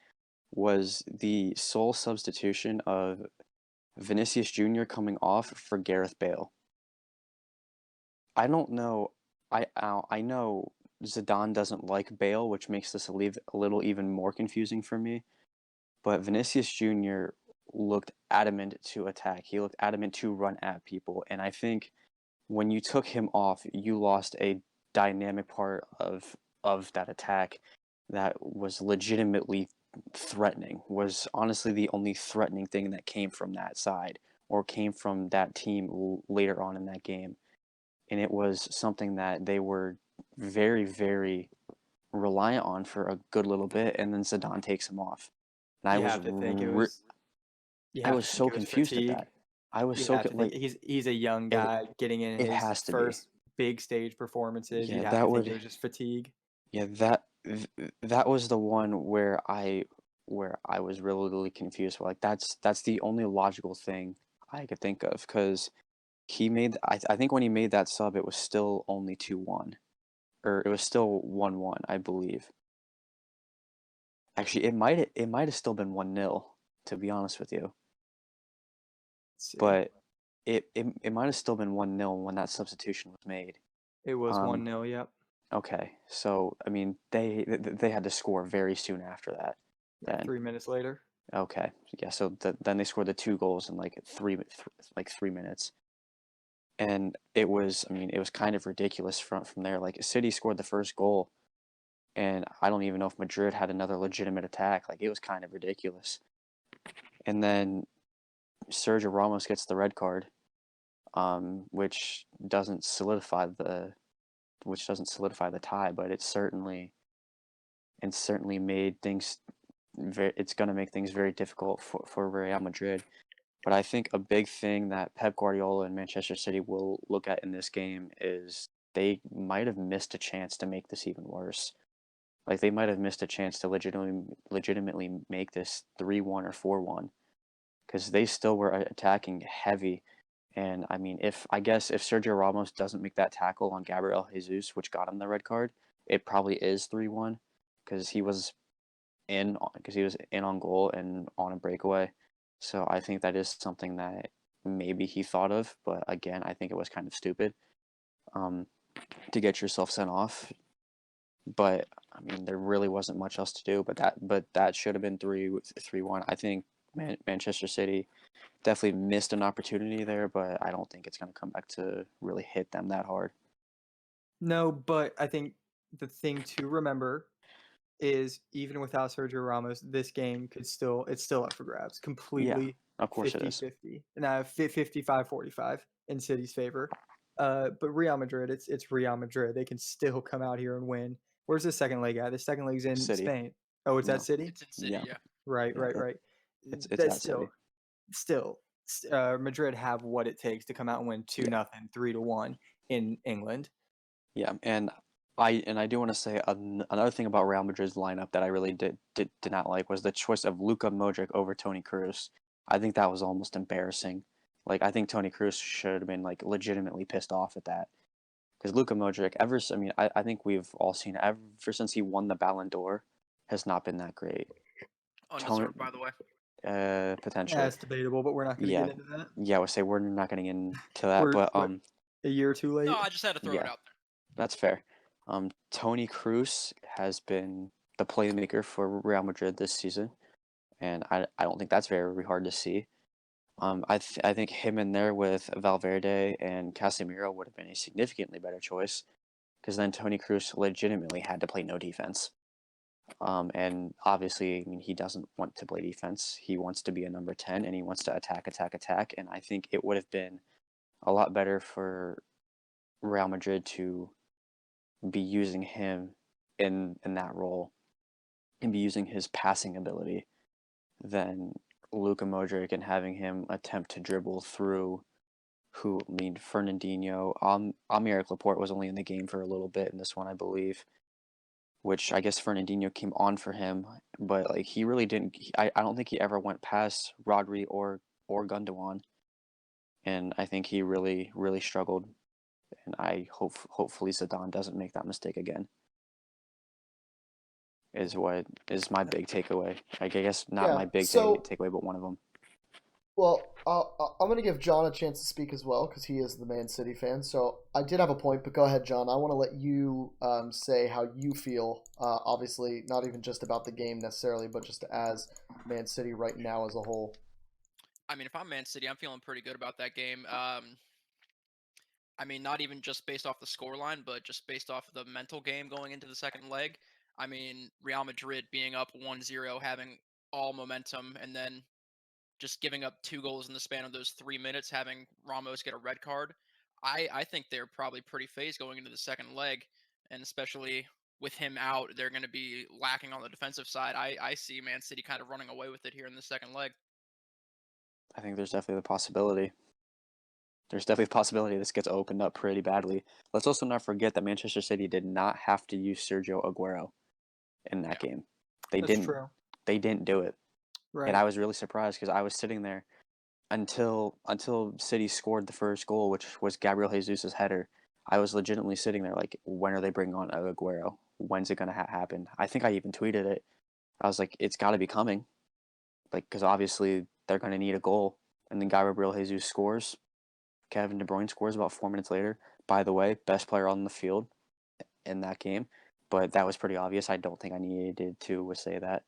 was the sole substitution of Vinicius Jr. coming off for Gareth Bale. I don't know. I know Zidane doesn't like Bale, which makes this a little even more confusing for me. But Vinicius Jr. looked adamant to attack. He looked adamant to run at people, and I think when you took him off, you lost a dynamic part of that attack that was legitimately threatening. Was honestly the only threatening thing that came from that side or came from that team later on in that game. And it was something that they were very, very reliant on for a good little bit, and then Zidane takes him off. And I You was have to think it re- was. You I have was to think so it was confused at fatigue. that. I was You so have to think like he's a young it. guy getting in It his has to be. first big stage performances. Yeah, You'd have that to think it would. was just fatigue. Yeah, that was the one where I was really confused. Like that's the only logical thing I could think of because he made. I think when he made that sub, it was still only 2-1, or it was still 1-1, I believe. Actually, it might have still been 1-0, to be honest with you. Let's see. But it might have still been 1-0 when that substitution was made. It was 1-0, yep. Okay, so I mean they had to score very soon after that. Yeah, Then 3 minutes later. okay, yeah. So then they scored the 2 goals in like 3 minutes, and it was it was kind of ridiculous from there. Like City scored the first goal, and I don't even know if Madrid had another legitimate attack. Like it was kind of ridiculous, and then Sergio Ramos gets the red card, which doesn't solidify the tie, but it certainly made things it's going to make things very difficult for Real Madrid. But I think a big thing that Pep Guardiola and Manchester City will look at in this game is they might have missed a chance to make this even worse. Like they might have missed a chance to legitimately make this 3-1 or 4-1 because they still were attacking heavy. And I mean, if Sergio Ramos doesn't make that tackle on Gabriel Jesus, which got him the red card, it probably is 3-1 because he was in on goal and on a breakaway. So I think that is something that maybe he thought of, but again, I think it was kind of stupid to get yourself sent off. But I mean, there really wasn't much else to do. But that should have been 3-1. I think Manchester City definitely missed an opportunity there, but I don't think it's going to come back to really hit them that hard. No, but I think the thing to remember is even without Sergio Ramos, this game it's still up for grabs. Completely of course 50-50. Now 55-45 in City's favor. But Real Madrid, it's Real Madrid. They can still come out here and win. Where's the second leg at? The second leg's in City. Spain. Oh, it's at City? It's in City, yeah. Right. It's That's at still Madrid have what it takes to come out and win 2-0, 3-1 in England. Yeah, and I do want to say another thing about Real Madrid's lineup that I really did not like was the choice of Luka Modric over Toni Kroos. I think that was almost embarrassing. Like I think Toni Kroos should have been like legitimately pissed off at that because Luka Modric I think we've all seen ever since he won the Ballon d'Or, has not been that great. Undeserved, by the way. Potentially. Yeah, it's debatable, but we're not going to Yeah. get into that. Yeah, I would say we're not getting into that, We're but what, a year or two late. No, I just had to throw it Yeah. out there. That's fair. Toni Kroos has been the playmaker for Real Madrid this season, and I don't think that's very hard to see. I think him in there with Valverde and Casemiro would have been a significantly better choice, because then Toni Kroos legitimately had to play no defense. And obviously, I mean, he doesn't want to play defense. He wants to be a number 10, and he wants to attack. And I think it would have been a lot better for Real Madrid to be using him in that role and be using his passing ability than Luka Modric and having him attempt to dribble through Fernandinho. Aymeric Laporte was only in the game for a little bit in this one, I believe, which I guess Fernandinho came on for him, but like he really didn't. I don't think he ever went past Rodri or Gundogan, and I think he really struggled. And hopefully Zidane doesn't make that mistake again. Is what is my big takeaway. I guess not my big takeaway, but one of them. Well, I'm going to give John a chance to speak as well because he is the Man City fan. So I did have a point, but go ahead, John. I want to let you say how you feel. Obviously, not even just about the game necessarily, but just as Man City right now as a whole. I mean, if I'm Man City, I'm feeling pretty good about that game. I mean, not even just based off the scoreline, but just based off the mental game going into the second leg. I mean, Real Madrid being up 1-0, having all momentum, and then just giving up 2 goals in the span of those 3 minutes, having Ramos get a red card. I think they're probably pretty phased going into the second leg, and especially with him out, they're going to be lacking on the defensive side. I see Man City kind of running away with it here in the second leg. I think there's definitely the possibility. There's definitely a possibility this gets opened up pretty badly. Let's also not forget that Manchester City did not have to use Sergio Aguero in that game. They That's didn't. true. They didn't do it. Right. And I was really surprised because I was sitting there until City scored the first goal, which was Gabriel Jesus' header. I was legitimately sitting there like, when are they bringing on Aguero? When's it going to happen? I think I even tweeted it. I was like, it's got to be coming. Like, because obviously they're going to need a goal. And then Gabriel Jesus scores. Kevin De Bruyne scores about 4 minutes later. By the way, best player on the field in that game. But that was pretty obvious. I don't think I needed to say that.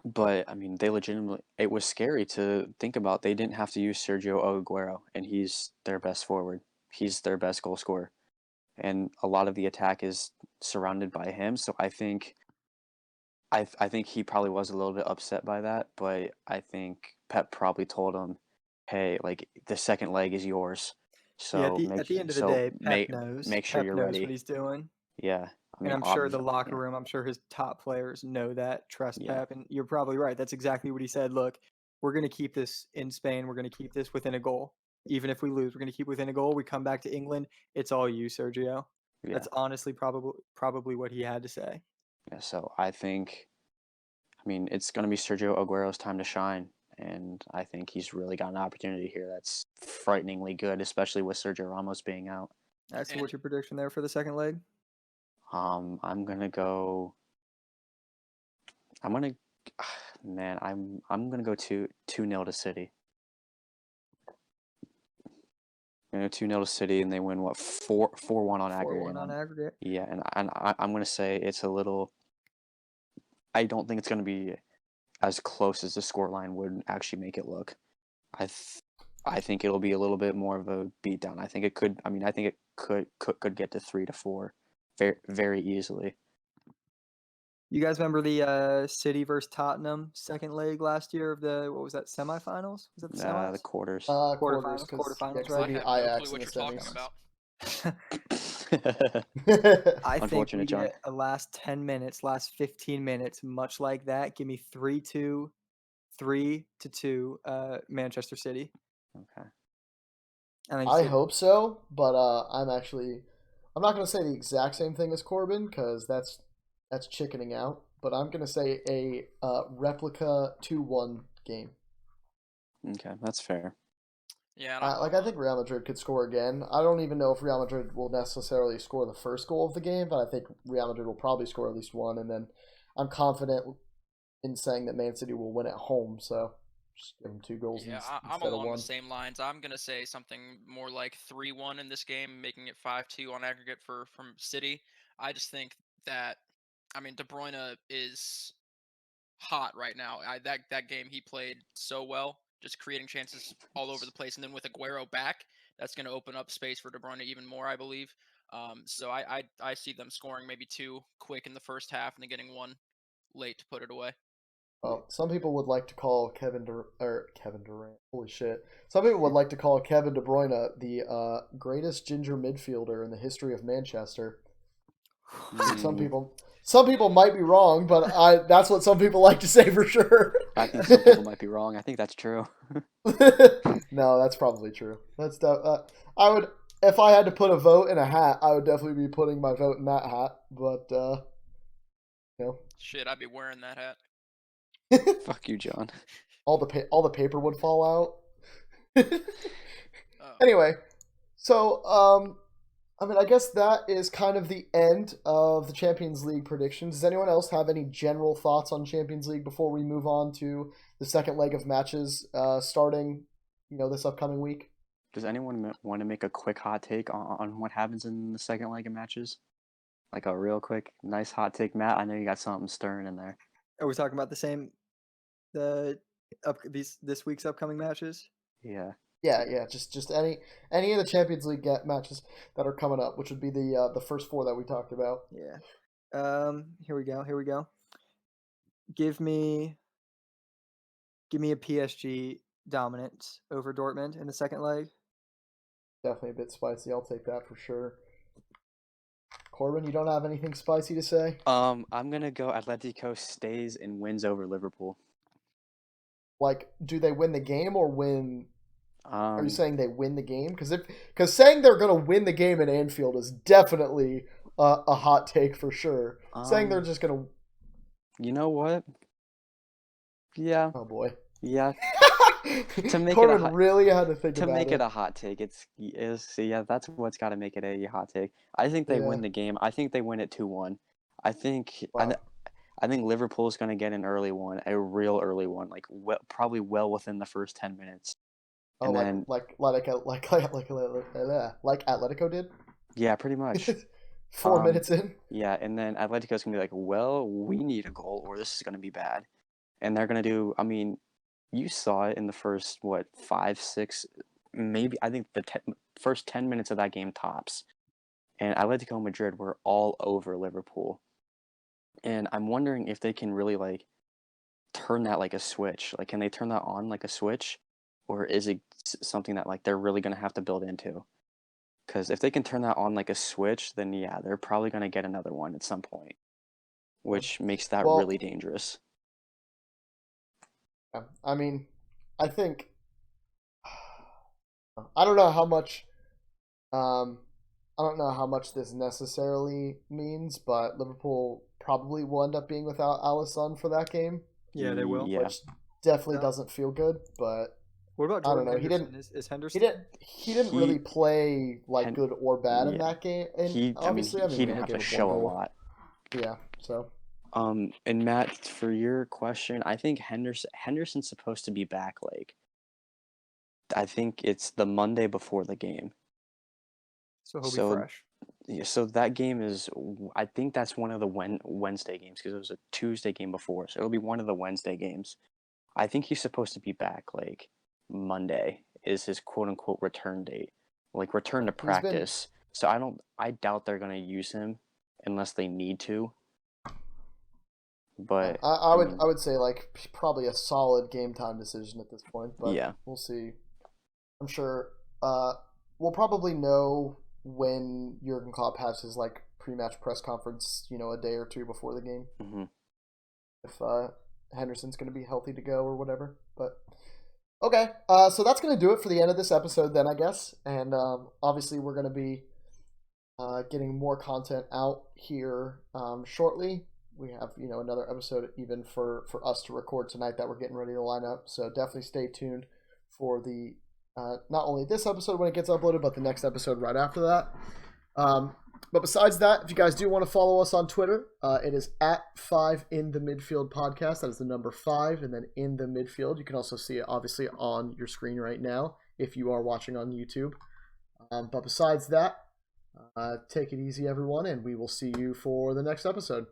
But, I mean, they legitimately... It was scary to think about. They didn't have to use Sergio Aguero, and he's their best forward. He's their best goal scorer. And a lot of the attack is surrounded by him. So I think... I think he probably was a little bit upset by that, but I think Pep probably told him, hey, like, the second leg is yours. So yeah, at the end of the day, Pep knows. Make sure you're ready. What he's doing. Yeah. I mean, and I'm sure the locker room, I'm sure his top players know that, trust Pep. And you're probably right. That's exactly what he said. Look, we're going to keep this in Spain. We're going to keep this within a goal. Even if we lose, we're going to keep within a goal. We come back to England. It's all you, Sergio. Yeah. That's honestly probably what he had to say. Yeah, so I think, I mean, it's going to be Sergio Aguero's time to shine. And I think he's really got an opportunity here that's frighteningly good, especially with Sergio Ramos being out. So what's your prediction there for the second leg? I'm gonna go 2-0 to City. I'm gonna go 2-0 to City, and they win 4-1 on aggregate. 4-1 on aggregate. Yeah, and I'm gonna say it's a little. I don't think it's gonna be as close as the scoreline would actually make it look. I think it'll be a little bit more of a beatdown. I think it could. I mean, I think it could get to 3-4, very very easily. You guys remember the City versus Tottenham second leg last year of the, what was that, semifinals? Was that the semis? The quarters. Quarterfinals, right? The I have Ajax no clue what you're talking about. I think we get a last 10 minutes, last 15 minutes, much like that. Give me 3-2 Manchester City. Okay. I hope so, but I'm not going to say the exact same thing as Corbin because that's chickening out. But I'm going to say a replica 2-1 game. Okay, that's fair. Yeah, I think Real Madrid could score again. I don't even know if Real Madrid will necessarily score the first goal of the game, but I think Real Madrid will probably score at least one. And then I'm confident in saying that Man City will win at home. So just give them 2 goals Yeah, I'm instead of along 1. the same lines. I'm gonna say something more like 3-1 in this game, making it 5-2 on aggregate from City. I just think that, I mean, De Bruyne is hot right now. That game he played so well, just creating chances all over the place, and then with Aguero back, that's going to open up space for De Bruyne even more, I believe. So I see them scoring maybe 2 quick in the first half and then getting 1 late to put it away. Well, some people would like to call Kevin Durant. Holy shit! Some people would like to call Kevin De Bruyne the greatest ginger midfielder in the history of Manchester. Some people might be wrong, but that's what some people like to say for sure. I think some people might be wrong. I think that's true. No, that's probably true. I would, if I had to put a vote in a hat, I would definitely be putting my vote in that hat. But Shit, I'd be wearing that hat. Fuck you, John. all the paper would fall out. Oh. Anyway, so I mean, I guess that is kind of the end of the Champions League predictions. Does anyone else have any general thoughts on Champions League before we move on to the second leg of matches starting, this upcoming week? Does anyone want to make a quick hot take on what happens in the second leg of matches? Like a real quick, nice hot take, Matt. I know you got something stirring in there. Are we talking about this week's upcoming matches? Yeah. Yeah. Just any of the Champions League matches that are coming up, which would be the first 4 that we talked about. Yeah. Here we go. Give me a PSG dominance over Dortmund in the second leg. Definitely a bit spicy. I'll take that for sure. Corbin, you don't have anything spicy to say? I'm gonna go Atletico stays and wins over Liverpool. Like, do they win the game or win? Are you Um, saying they win the game? Because saying they're going to win the game at Anfield is definitely a hot take for sure. Saying they're just going to. you know what? Yeah, Oh boy. yeah. To make Corbin it a hot, really had to think to about make it. it a hot take, that's what's got to make it a hot take. I think they win the game. I think they win it 2-1. I think Wow. I think Liverpool is going to get an early one, a real early one, like probably well within the first 10 minutes. Oh, And then like Atletico did. yeah, pretty much. 4 minutes in. Yeah, and then Atletico's going to be like, well, we need a goal or this is going to be bad. And they're going to do, I mean, you saw it in the first, 5, 6, maybe, I think the first 10 minutes of that game tops. And Atletico Madrid were all over Liverpool. And I'm wondering if they can really, like, turn that like a switch. Like, can they turn that on like a switch? Or is it something that, like, they're really going to have to build into? Because if they can turn that on like a switch, then yeah, they're probably going to get another one at some point, which makes that really dangerous. I mean, I think I don't know how much this necessarily means, but Liverpool probably will end up being without Alisson for that game. Yeah, they will. Yeah. Which definitely doesn't feel good, but what about Jordan Jordan Henderson? Henderson? Is Henderson? He didn't really play like good or bad in that game. And he didn't have to show a lot. Yeah, so. And Matt, for your question, I think Henderson's supposed to be back. Like, I think it's the Monday before the game. So he'll be fresh. Yeah, so that game is, I think that's one of the Wednesday games because it was a Tuesday game before. So it'll be one of the Wednesday games. I think he's supposed to be back like Monday is his quote unquote return date, like return to practice. So I doubt they're gonna use him unless they need to. But I would say like probably a solid game time decision at this point, but yeah, we'll see. I'm sure we'll probably know when Jurgen Klopp has his like pre-match press conference, a day or two before the game. Mm-hmm. If Henderson's going to be healthy to go or whatever. But okay, so that's going to do it for the end of this episode then, I guess. And obviously we're going to be getting more content out here shortly. We have, another episode even for us to record tonight that we're getting ready to line up. So definitely stay tuned for the not only this episode when it gets uploaded, but the next episode right after that. But besides that, if you guys do want to follow us on Twitter, it is at 5InTheMidfield podcast. That is the number 5 and then in the midfield. You can also see it obviously on your screen right now if you are watching on YouTube. But besides that, take it easy, everyone, and we will see you for the next episode.